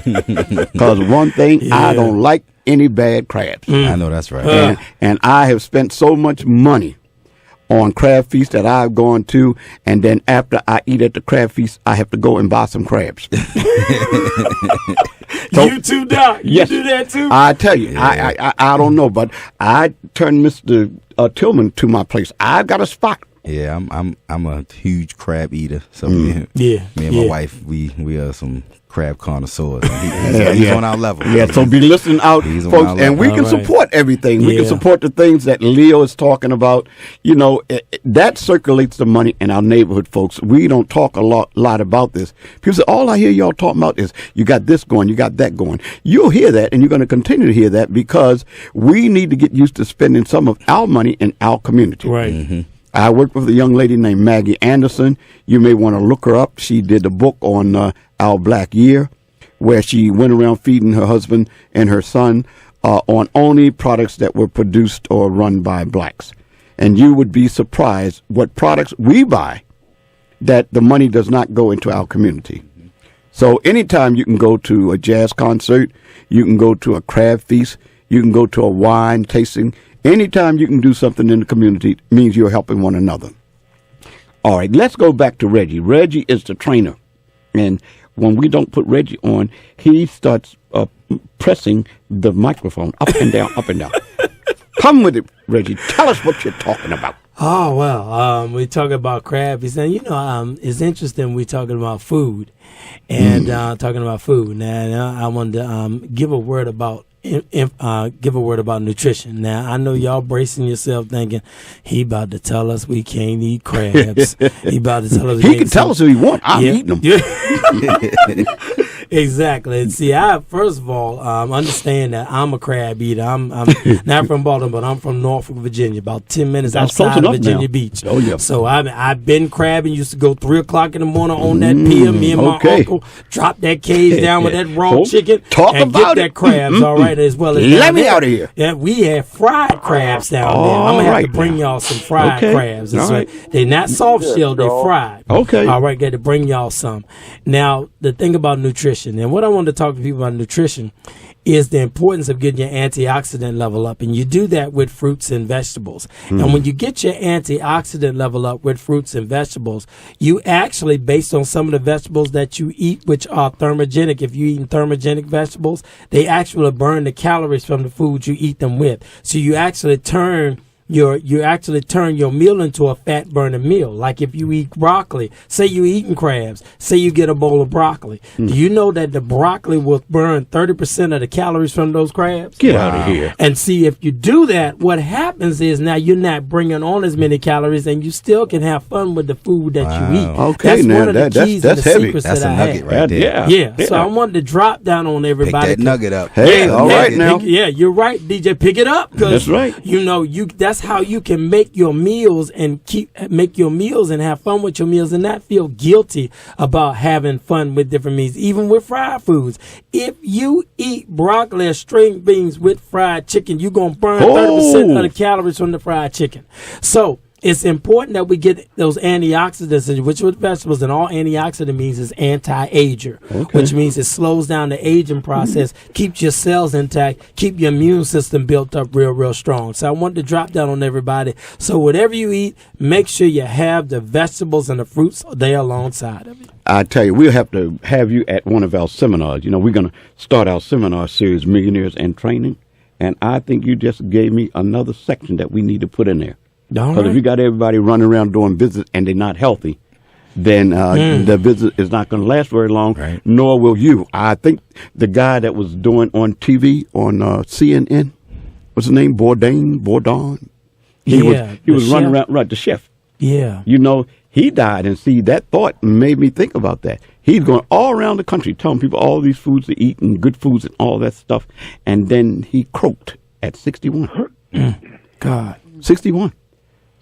Speaker 1: Because one thing, I don't like any bad crabs.
Speaker 5: I know that's right.
Speaker 1: And I have spent so much money on crab feast that I've gone to, and then after I eat at the crab feast, I have to go and buy some crabs. So,
Speaker 2: you too, Doc.
Speaker 1: Yes,
Speaker 2: you do that too?
Speaker 1: I tell you, I don't know, but I turned Mr. Tillman to my place. I've got a spot.
Speaker 5: Yeah, I'm a huge crab eater. So me and my wife, we are some crab connoisseurs. He's on our level.
Speaker 1: Yeah, so be listening out, folks, and we can support everything. We can support the things that Leo is talking about. You know, that circulates the money in our neighborhood, folks. We don't talk a lot about this. People say, all I hear y'all talking about is you got this going, you got that going. You'll hear that, and you're going to continue to hear that, because we need to get used to spending some of our money in our community.
Speaker 2: Right.
Speaker 5: Mm-hmm.
Speaker 1: I work with a young lady named Maggie Anderson. You may want to look her up. She did a book on Our Black Year, where she went around feeding her husband and her son on only products that were produced or run by blacks. And you would be surprised what products we buy that the money does not go into our community. So anytime you can go to a jazz concert, you can go to a crab feast, you can go to a wine tasting. Anytime you can do something in the community means you're helping one another. All right, let's go back to Reggie. Reggie is the trainer. And when we don't put Reggie on, he starts pressing the microphone up and down, up and down. Come with it, Reggie. Tell us what you're talking about.
Speaker 2: Oh, well, we talk about crab. And, it's interesting we talking about food. And talking about food. Now, I wanted to give a word about nutrition. Now, I know y'all bracing yourself thinking he about to tell us we can't eat crabs. He about to tell us
Speaker 1: he can tell us who he wants. I'm eating them.
Speaker 2: Yeah. Exactly. And see, I first of all understand that I'm a crab eater. I'm not from Baltimore, but I'm from Norfolk, Virginia, about 10 minutes outside of Virginia Beach.
Speaker 1: Oh yeah.
Speaker 2: So I've been crabbing. Used to go 3:00 in the morning on that pier. Me and my uncle drop that cage down with that raw chicken and get that crabs. All right, as well as
Speaker 1: let me out of here.
Speaker 2: Yeah, we have fried crabs down there. I'm gonna have to bring y'all some fried crabs. So they're not soft shell, they're fried.
Speaker 1: Okay.
Speaker 2: All right, got to bring y'all some. Now, the thing about nutrition, and what I want to talk to people about nutrition is the importance of getting your antioxidant level up. And you do that with fruits and vegetables. And when you get your antioxidant level up with fruits and vegetables, you actually, based on some of the vegetables that you eat, which are thermogenic, if you're eating thermogenic vegetables, they actually burn the calories from the food you eat them with. So you actually turn you actually turn your meal into a fat burning meal. Like if you eat broccoli, say you're eating crabs, say you get a bowl of broccoli. Do you know that the broccoli will burn 30% of the calories from those crabs?
Speaker 1: Get out of here.
Speaker 2: And see, if you do that, what happens is now you're not bringing on as many calories, and you still can have fun with the food that you eat.
Speaker 1: Okay,
Speaker 2: that's
Speaker 1: now
Speaker 2: one of the keys
Speaker 1: that's
Speaker 2: and the
Speaker 1: heavy.
Speaker 2: secrets
Speaker 5: That's
Speaker 2: that
Speaker 5: a
Speaker 2: I
Speaker 5: nugget
Speaker 2: have.
Speaker 5: right there.
Speaker 2: Yeah. So I wanted to drop down on
Speaker 5: Pick
Speaker 2: everybody.
Speaker 5: that nugget up.
Speaker 1: Hey, all right now.
Speaker 2: You're right, DJ. Pick it up.
Speaker 1: That's right.
Speaker 2: You know, that's how you can make your meals and have fun with your meals and not feel guilty about having fun with different meals, even with fried foods. If you eat broccoli or string beans with fried chicken, you're going to burn 30% of the calories from the fried chicken. So it's important that we get those antioxidants, which with vegetables, and all antioxidant means is anti-ager, which means it slows down the aging process, keeps your cells intact, keep your immune system built up real strong. So I wanted to drop down on everybody. So whatever you eat, make sure you have the vegetables and the fruits there alongside of it.
Speaker 1: I tell you, we'll have to have you at one of our seminars. You know, we're going to start our seminar series, Millionaires in Training, and I think you just gave me another section that we need to put in there. Because if you got everybody running around doing business and they're not healthy, then the business is not going to last very long, nor will you. I think the guy that was doing on TV on CNN, what's his name, Bourdain? He was running around, the chef.
Speaker 2: Yeah.
Speaker 1: You know, he died, and see, that thought made me think about that. He's going all around the country telling people all these foods to eat and good foods and all that stuff, and then he croaked at 61.
Speaker 2: God.
Speaker 1: 61.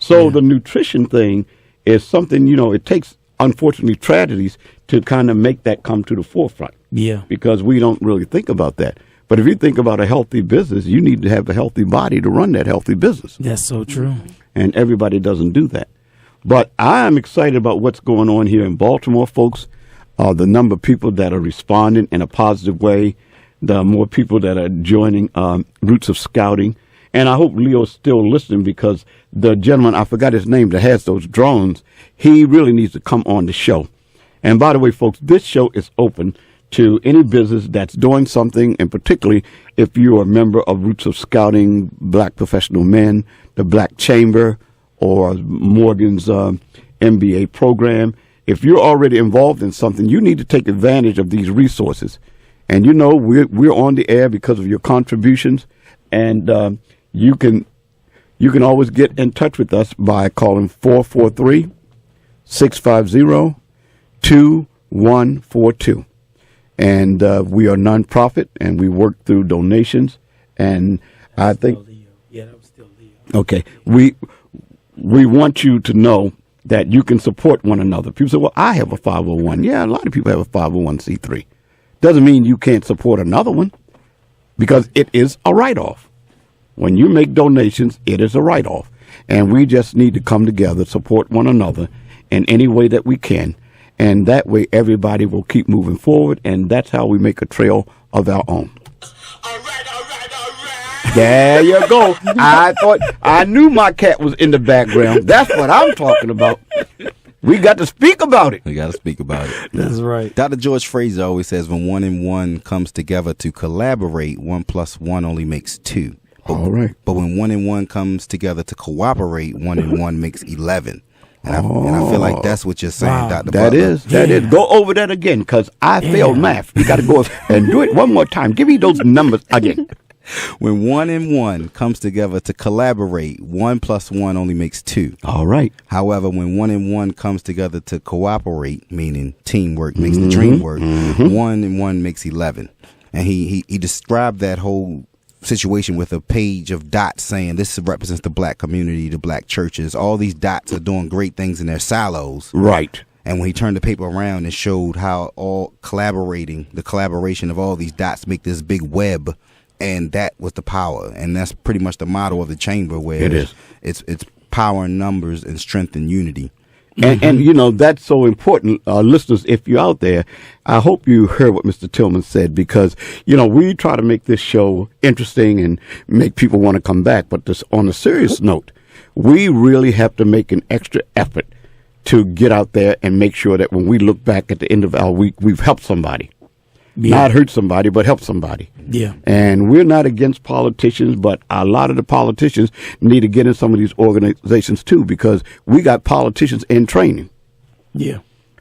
Speaker 1: So the nutrition thing is something, you know, it takes, unfortunately, tragedies to kind of make that come to the forefront.
Speaker 2: Yeah.
Speaker 1: Because we don't really think about that. But if you think about a healthy business, you need to have a healthy body to run that healthy business.
Speaker 2: That's so true.
Speaker 1: And everybody doesn't do that. But I'm excited about what's going on here in Baltimore, folks. The number of people that are responding in a positive way, the more people that are joining Roots of Scouting. And I hope Leo's still listening, because the gentleman, I forgot his name, that has those drones, he really needs to come on the show. And by the way, folks, this show is open to any business that's doing something, and particularly if you're a member of Roots of Scouting, Black Professional Men, the Black Chamber, or Morgan's MBA program. If you're already involved in something, you need to take advantage of these resources. And you know, we're on the air because of your contributions, and you can always get in touch with us by calling 443-650-2142. And we are nonprofit, and we work through donations. And I think,
Speaker 2: that was still Leo.
Speaker 1: Okay, we want you to know that you can support one another. People say, "Well, I have a 501." Yeah, a lot of people have a 501c3. Doesn't mean you can't support another one, because it is a write-off. When you make donations, it is a write-off. And we just need to come together, support one another in any way that we can. And that way, everybody will keep moving forward. And that's how we make a trail of our own.
Speaker 7: All right.
Speaker 1: There you go. I knew my cat was in the background. That's what I'm talking about. We got to speak about it.
Speaker 5: We got to speak about it.
Speaker 2: That's right.
Speaker 5: Dr. George Fraser always says, when 1 and 1 comes together to collaborate, 1 + 1 only makes 2.
Speaker 1: All right.
Speaker 5: But when 1 and 1 comes together to cooperate, 1 and 1 makes 11. And I feel like that's what you're saying, Dr.
Speaker 1: That
Speaker 5: Butler.
Speaker 1: That is. Go over that again, because I failed math. You got to go and do it one more time. Give me those numbers again.
Speaker 5: When 1 and 1 comes together to collaborate, 1 + 1 only makes 2.
Speaker 1: All right.
Speaker 5: However, when 1 and 1 comes together to cooperate, meaning teamwork makes the dream work, 1 and 1 makes 11. And he described that whole situation with a page of dots saying this represents the black community, the black churches. All these dots are doing great things in their silos.
Speaker 1: Right.
Speaker 5: And when he turned the paper around and showed how all the collaboration of all these dots make this big web. And that was the power, and that's pretty much the motto of the chamber, where
Speaker 1: it is.
Speaker 5: It's power in numbers and strength in unity.
Speaker 1: And you know, that's so important. Listeners, if you're out there, I hope you heard what Mr. Tillman said, because, you know, we try to make this show interesting and make people want to come back. But on a serious note, we really have to make an extra effort to get out there and make sure that when we look back at the end of our week, we've helped somebody. not hurt somebody, but help somebody.
Speaker 2: Yeah.
Speaker 1: And we're not against politicians, but a lot of the politicians need to get in some of these organizations too, because we got politicians in training.
Speaker 2: Yeah.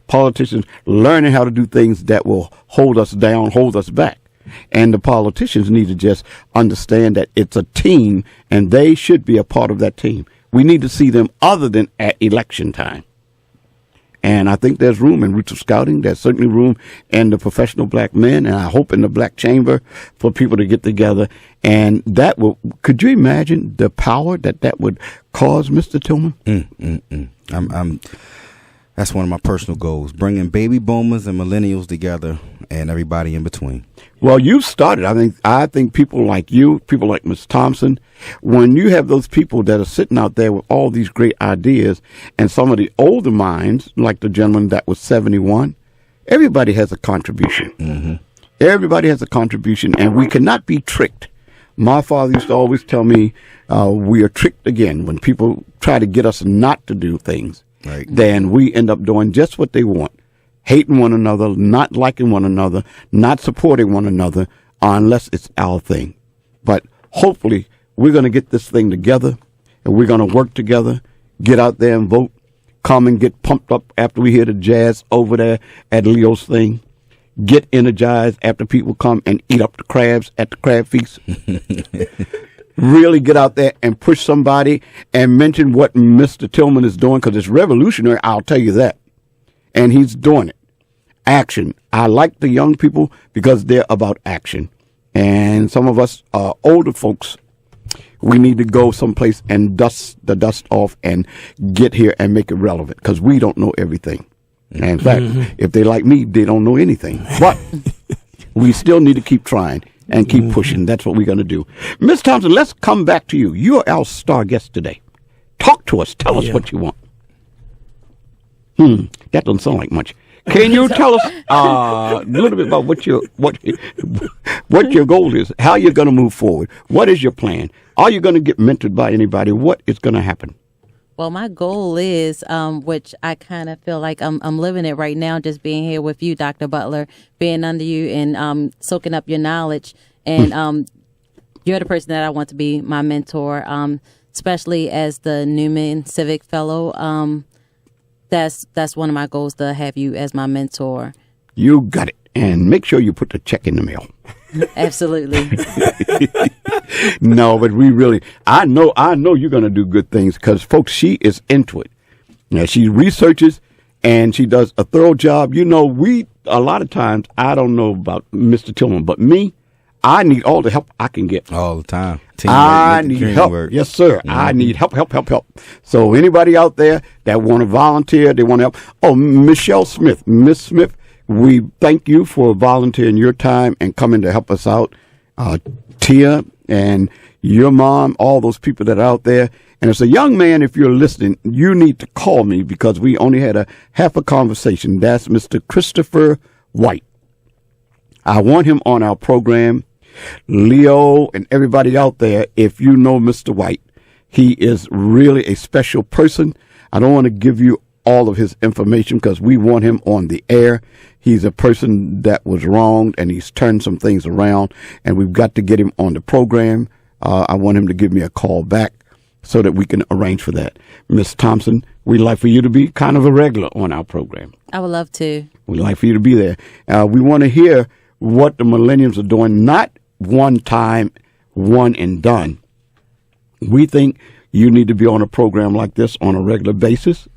Speaker 1: Politicians learning how to do things that will hold us down, hold us back. And the politicians need to just understand that it's a team and they should be a part of that team. We need to see them other than at election time. And I think there's room in Roots of Scouting. There's certainly room in the professional black men, and I hope in the Black Chamber for people to get together. And that will, could you imagine the power that would cause, Mr. Tillman?
Speaker 5: That's one of my personal goals, bringing baby boomers and millennials together and everybody in between.
Speaker 1: Well, you started. I think people like you, people like Ms. Thompson, when you have those people that are sitting out there with all these great ideas, and some of the older minds, like the gentleman that was 71, everybody has a contribution. Mm-hmm. Everybody has a contribution, and we cannot be tricked. My father used to always tell me, we are tricked again when people try to get us not to do things. Right. Then we end up doing just what they want, hating one another, not liking one another, not supporting one another, unless it's our thing. But hopefully we're going to get this thing together, and we're going to work together, get out there and vote, come and get pumped up after we hear the jazz over there at Leo's thing, get energized after people come and eat up the crabs at the crab feast. Really get out there and push somebody and mention what Mr. Tillman is doing, because it's revolutionary, I'll tell you that. And he's doing it. Action. I like the young people because they're about action. And some of us older folks, we need to go someplace and dust the dust off and get here and make it relevant, because we don't know everything. And in fact, if they like me, they don't know anything. But we still need to keep trying and keep pushing. That's what we're going to do. Ms. Thompson, let's come back to you. You're our star guest today. Talk to us. Tell us what you want. That doesn't sound like much. Can you tell us a little bit about what your goal is, how you're going to move forward? What is your plan? Are you going to get mentored by anybody? What is going to happen?
Speaker 3: Well, my goal is, which I kind of feel like I'm living it right now, just being here with you, Dr. Butler, being under you and soaking up your knowledge. And you're the person that I want to be my mentor, especially as the Newman Civic Fellow. That's one of my goals, to have you as my mentor.
Speaker 1: You got it. And make sure you put the check in the mail.
Speaker 3: Absolutely.
Speaker 1: No, but we really, I know you're going to do good things, because, folks, she is into it. Now, she researches and she does a thorough job. You know, a lot of times, I don't know about Mr. Tillman, but me, I need all the help I can get.
Speaker 5: All the time.
Speaker 1: I need help. Yes, sir. Mm-hmm. I need help. So anybody out there that want to volunteer, they want to help. Oh, Michelle Smith, Miss Smith, we thank you for volunteering your time and coming to help us out. Tia and your mom, all those people that are out there. And as a young man, if you're listening, you need to call me, because we only had a half a conversation. That's Mr. Christopher White. I want him on our program. Leo and everybody out there, if you know Mr. White, he is really a special person. I don't want to give you all of his information, because we want him on the air. He's a person that was wronged, and he's turned some things around, and we've got to get him on the program. I want him to give me a call back so that we can arrange for that. Ms. Thompson, we'd like for you to be kind of a regular on our program.
Speaker 3: I would love to.
Speaker 1: We'd like for you to be there. We want to hear what the millennials are doing, not one time, one and done. We think you need to be on a program like this on a regular basis.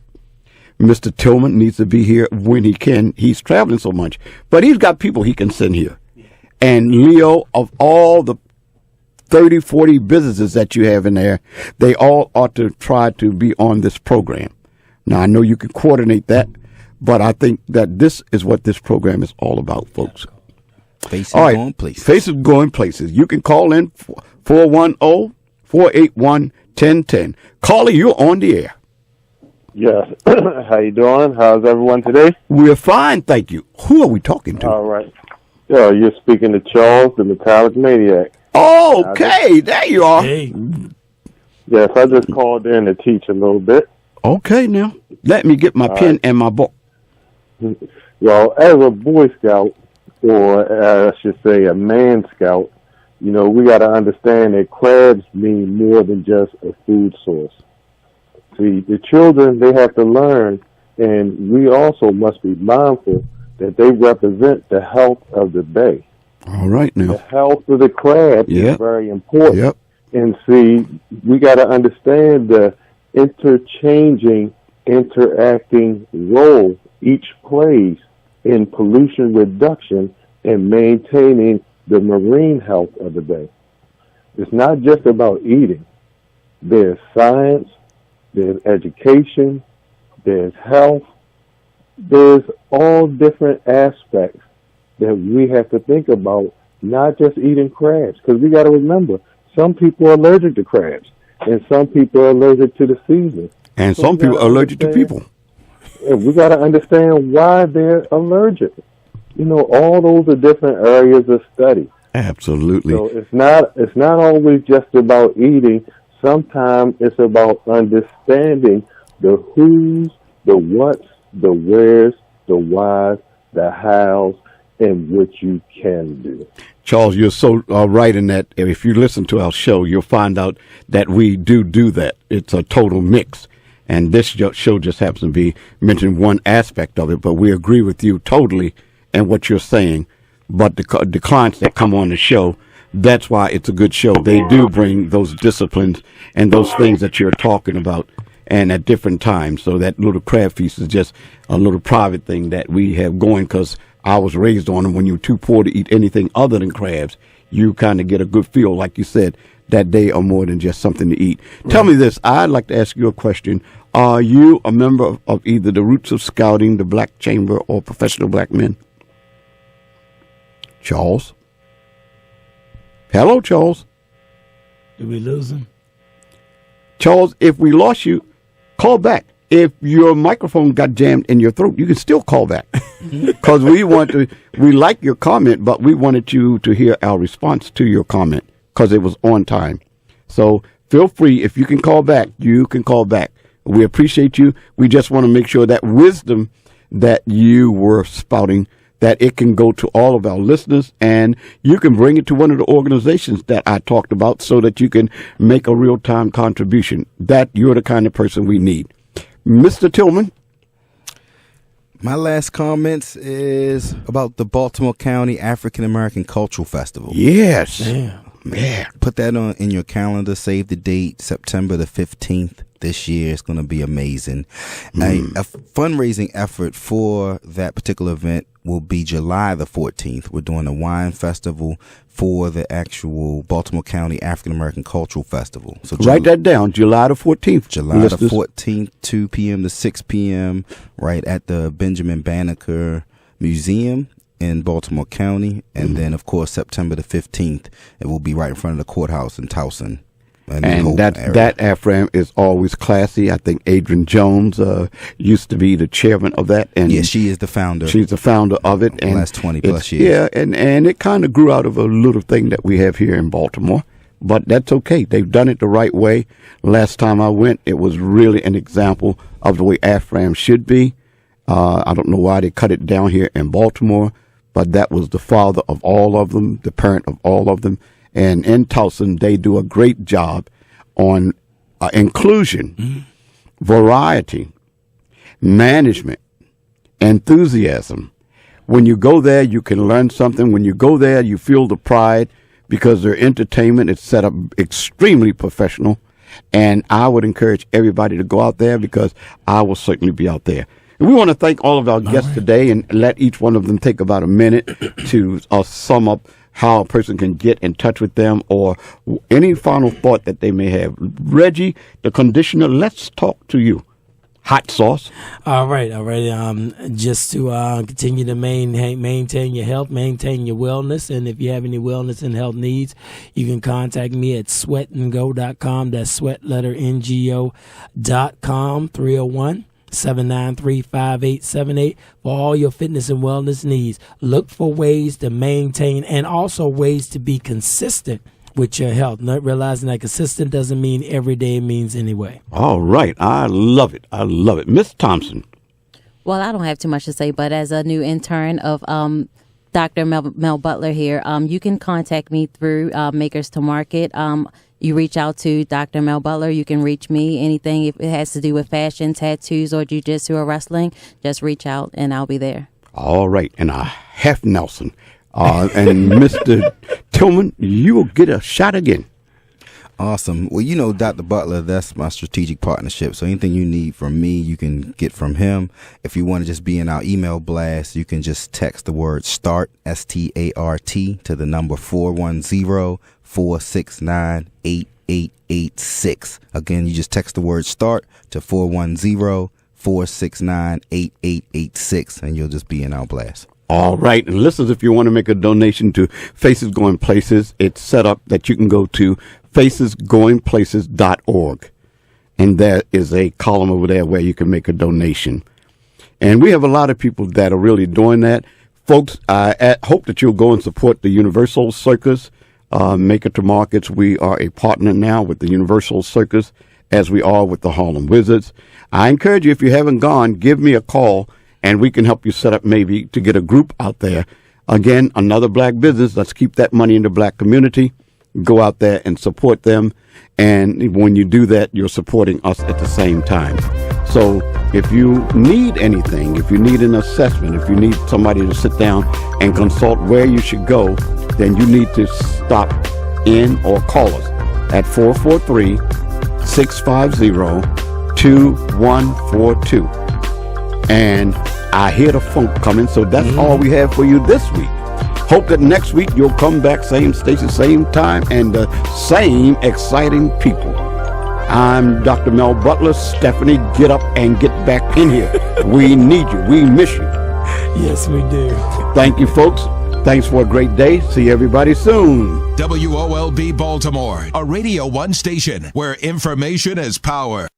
Speaker 1: Mr. Tillman needs to be here when he can. He's traveling so much, but he's got people he can send here. And Leo, of all the 30, 40 businesses that you have in there, they all ought to try to be on this program. Now, I know you can coordinate that, but I think that this is what this program is all about, folks.
Speaker 5: Faces going places.
Speaker 1: Faces going places. You can call in 410-481-1010. Caller, you're on the air.
Speaker 7: Yes. How you doing? How's everyone today?
Speaker 1: We're fine, thank you. Who are we talking to?
Speaker 7: All right. Yeah, you're speaking to Charles, the Metallic Maniac.
Speaker 1: Okay, there you are.
Speaker 2: Hey.
Speaker 7: Yes, I just called in to teach a little bit.
Speaker 1: Okay, now, let me get my pen and my book.
Speaker 7: Well, as a Boy Scout, or I should say a Man Scout, we got to understand that crabs mean more than just a food source. See, the children, they have to learn, and we also must be mindful that they represent the health of the bay.
Speaker 1: All right, now.
Speaker 7: The health of the crab is very important.
Speaker 1: Yep.
Speaker 7: And see, we got to understand the interacting role each plays in pollution reduction and maintaining the marine health of the bay. It's not just about eating. There's science, there's education, there's health, there's all different aspects that we have to think about, not just eating crabs. Because we got to remember, some people are allergic to crabs, and some people are allergic to the season.
Speaker 1: And some people are allergic to people.
Speaker 7: We got to understand why they're allergic. All those are different areas of study.
Speaker 1: Absolutely.
Speaker 7: So it's not always just about eating. Sometimes it's about understanding the who's, the what's, the where's, the why's, the how's, and what you can do.
Speaker 1: Charles, you're so right in that. If you listen to our show, you'll find out that we do that. It's a total mix. And this show just happens to be mentioning one aspect of it, but we agree with you totally in what you're saying. But the clients that come on the show, that's why it's a good show. They do bring those disciplines and those things that you're talking about, and at different times. So that little crab feast is just a little private thing that we have going, because I was raised on them. When you're too poor to eat anything other than crabs, you kind of get a good feel, like you said, that they are more than just something to eat. Right. Tell me this. I'd like to ask you a question. Are you a member of either the Roots of Scouting, the Black Chamber, or Professional Black Men? Charles? Hello, Charles.
Speaker 2: Did we lose him?
Speaker 1: Charles, if we lost you, call back. If your microphone got jammed in your throat, you can still call back. Because we like your comment, but we wanted you to hear our response to your comment, because it was on time. So feel free, if you can call back, you can call back. We appreciate you. We just want to make sure that wisdom that you were spouting, that it can go to all of our listeners, and you can bring it to one of the organizations that I talked about, so that you can make a real-time contribution. That you're the kind of person we need. Mr. Tillman?
Speaker 5: My last comments is about the Baltimore County African American Cultural Festival.
Speaker 1: Yes.
Speaker 5: Yeah. Put that on in your calendar. Save the date, September the 15th. This year it's going to be amazing. A fundraising effort for that particular event will be July the 14th. We're doing a wine festival for the actual Baltimore County African American Cultural Festival. So
Speaker 1: write that down, July the 14th.
Speaker 5: July the 14th, 2 p.m. to 6 p.m. right at the Benjamin Banneker Museum in Baltimore County. And then, of course, September the 15th, it will be right in front of the courthouse in Towson.
Speaker 1: And that AFRAM is always classy. I think Adrian Jones used to be the chairman of that. And
Speaker 5: yeah, she is the founder.
Speaker 1: She's the founder of it.
Speaker 5: And last 20 plus years.
Speaker 1: Yeah, and it kind of grew out of a little thing that we have here in Baltimore. But that's okay. They've done it the right way. Last time I went, it was really an example of the way AFRAM should be. I don't know why they cut it down here in Baltimore, but that was the father of all of them, the parent of all of them. And in Towson, they do a great job on inclusion, variety, management, enthusiasm. When you go there, you can learn something. When you go there, you feel the pride, because their entertainment is set up extremely professional. And I would encourage everybody to go out there, because I will certainly be out there. And we want to thank all of our guests today, and let each one of them take about a minute to sum up how a person can get in touch with them, or any final thought that they may have. Reggie, the conditioner, let's talk to you. Hot sauce.
Speaker 2: All right. Just to continue to maintain your health, maintain your wellness. And if you have any wellness and health needs, you can contact me at sweatandgo.com. That's sweat letter NGO.com, 301-793-5878 for all your fitness and wellness needs. Look for ways to maintain, and also ways to be consistent with your health. Not realizing that consistent doesn't mean every day, it means anyway.
Speaker 1: All right. I love it. Miss Thompson.
Speaker 3: Well, I don't have too much to say, but as a new intern of Dr. Mel Butler here. You can contact me through Makers to Market. You reach out to Dr. Mel Butler. You can reach me. Anything if it has to do with fashion, tattoos, or jiu-jitsu or wrestling, just reach out and I'll be there.
Speaker 1: All right. And Hef Nelson. And Mr. Tillman, you will get a shot again.
Speaker 5: Awesome. Well, you know, Dr. Butler, that's my strategic partnership. So anything you need from me, you can get from him. If you want to just be in our email blast, you can just text the word START, S-T-A-R-T, to the number 410-469-8886. Again, you just text the word START to 410-469-8886, and you'll just be in our blast.
Speaker 1: All right. And listeners, if you want to make a donation to Faces Going Places, it's set up that you can go to facesgoingplaces.org. And there is a column over there where you can make a donation. And we have a lot of people that are really doing that. Folks, I hope that you'll go and support the Universal Circus, Maker to Markets. We are a partner now with the Universal Circus, as we are with the Harlem Wizards. I encourage you, if you haven't gone, give me a call, and we can help you set up maybe to get a group out there. Again, another black business. Let's keep that money in the black community. Go out there and support them. And when you do that, you're supporting us at the same time. So if you need anything, if you need an assessment, if you need somebody to sit down and consult where you should go, then you need to stop in or call us at 443-650-2142. And I hear the funk coming, so that's all we have for you this week. Hope that next week you'll come back, same station, same time, and the same exciting people. I'm Dr. Mel Butler. Stephanie, get up and get back in here. We need you. We miss you.
Speaker 2: Yes, we do.
Speaker 1: Thank you, folks. Thanks for a great day. See everybody soon.
Speaker 8: WOLB Baltimore, a Radio 1 station where information is power.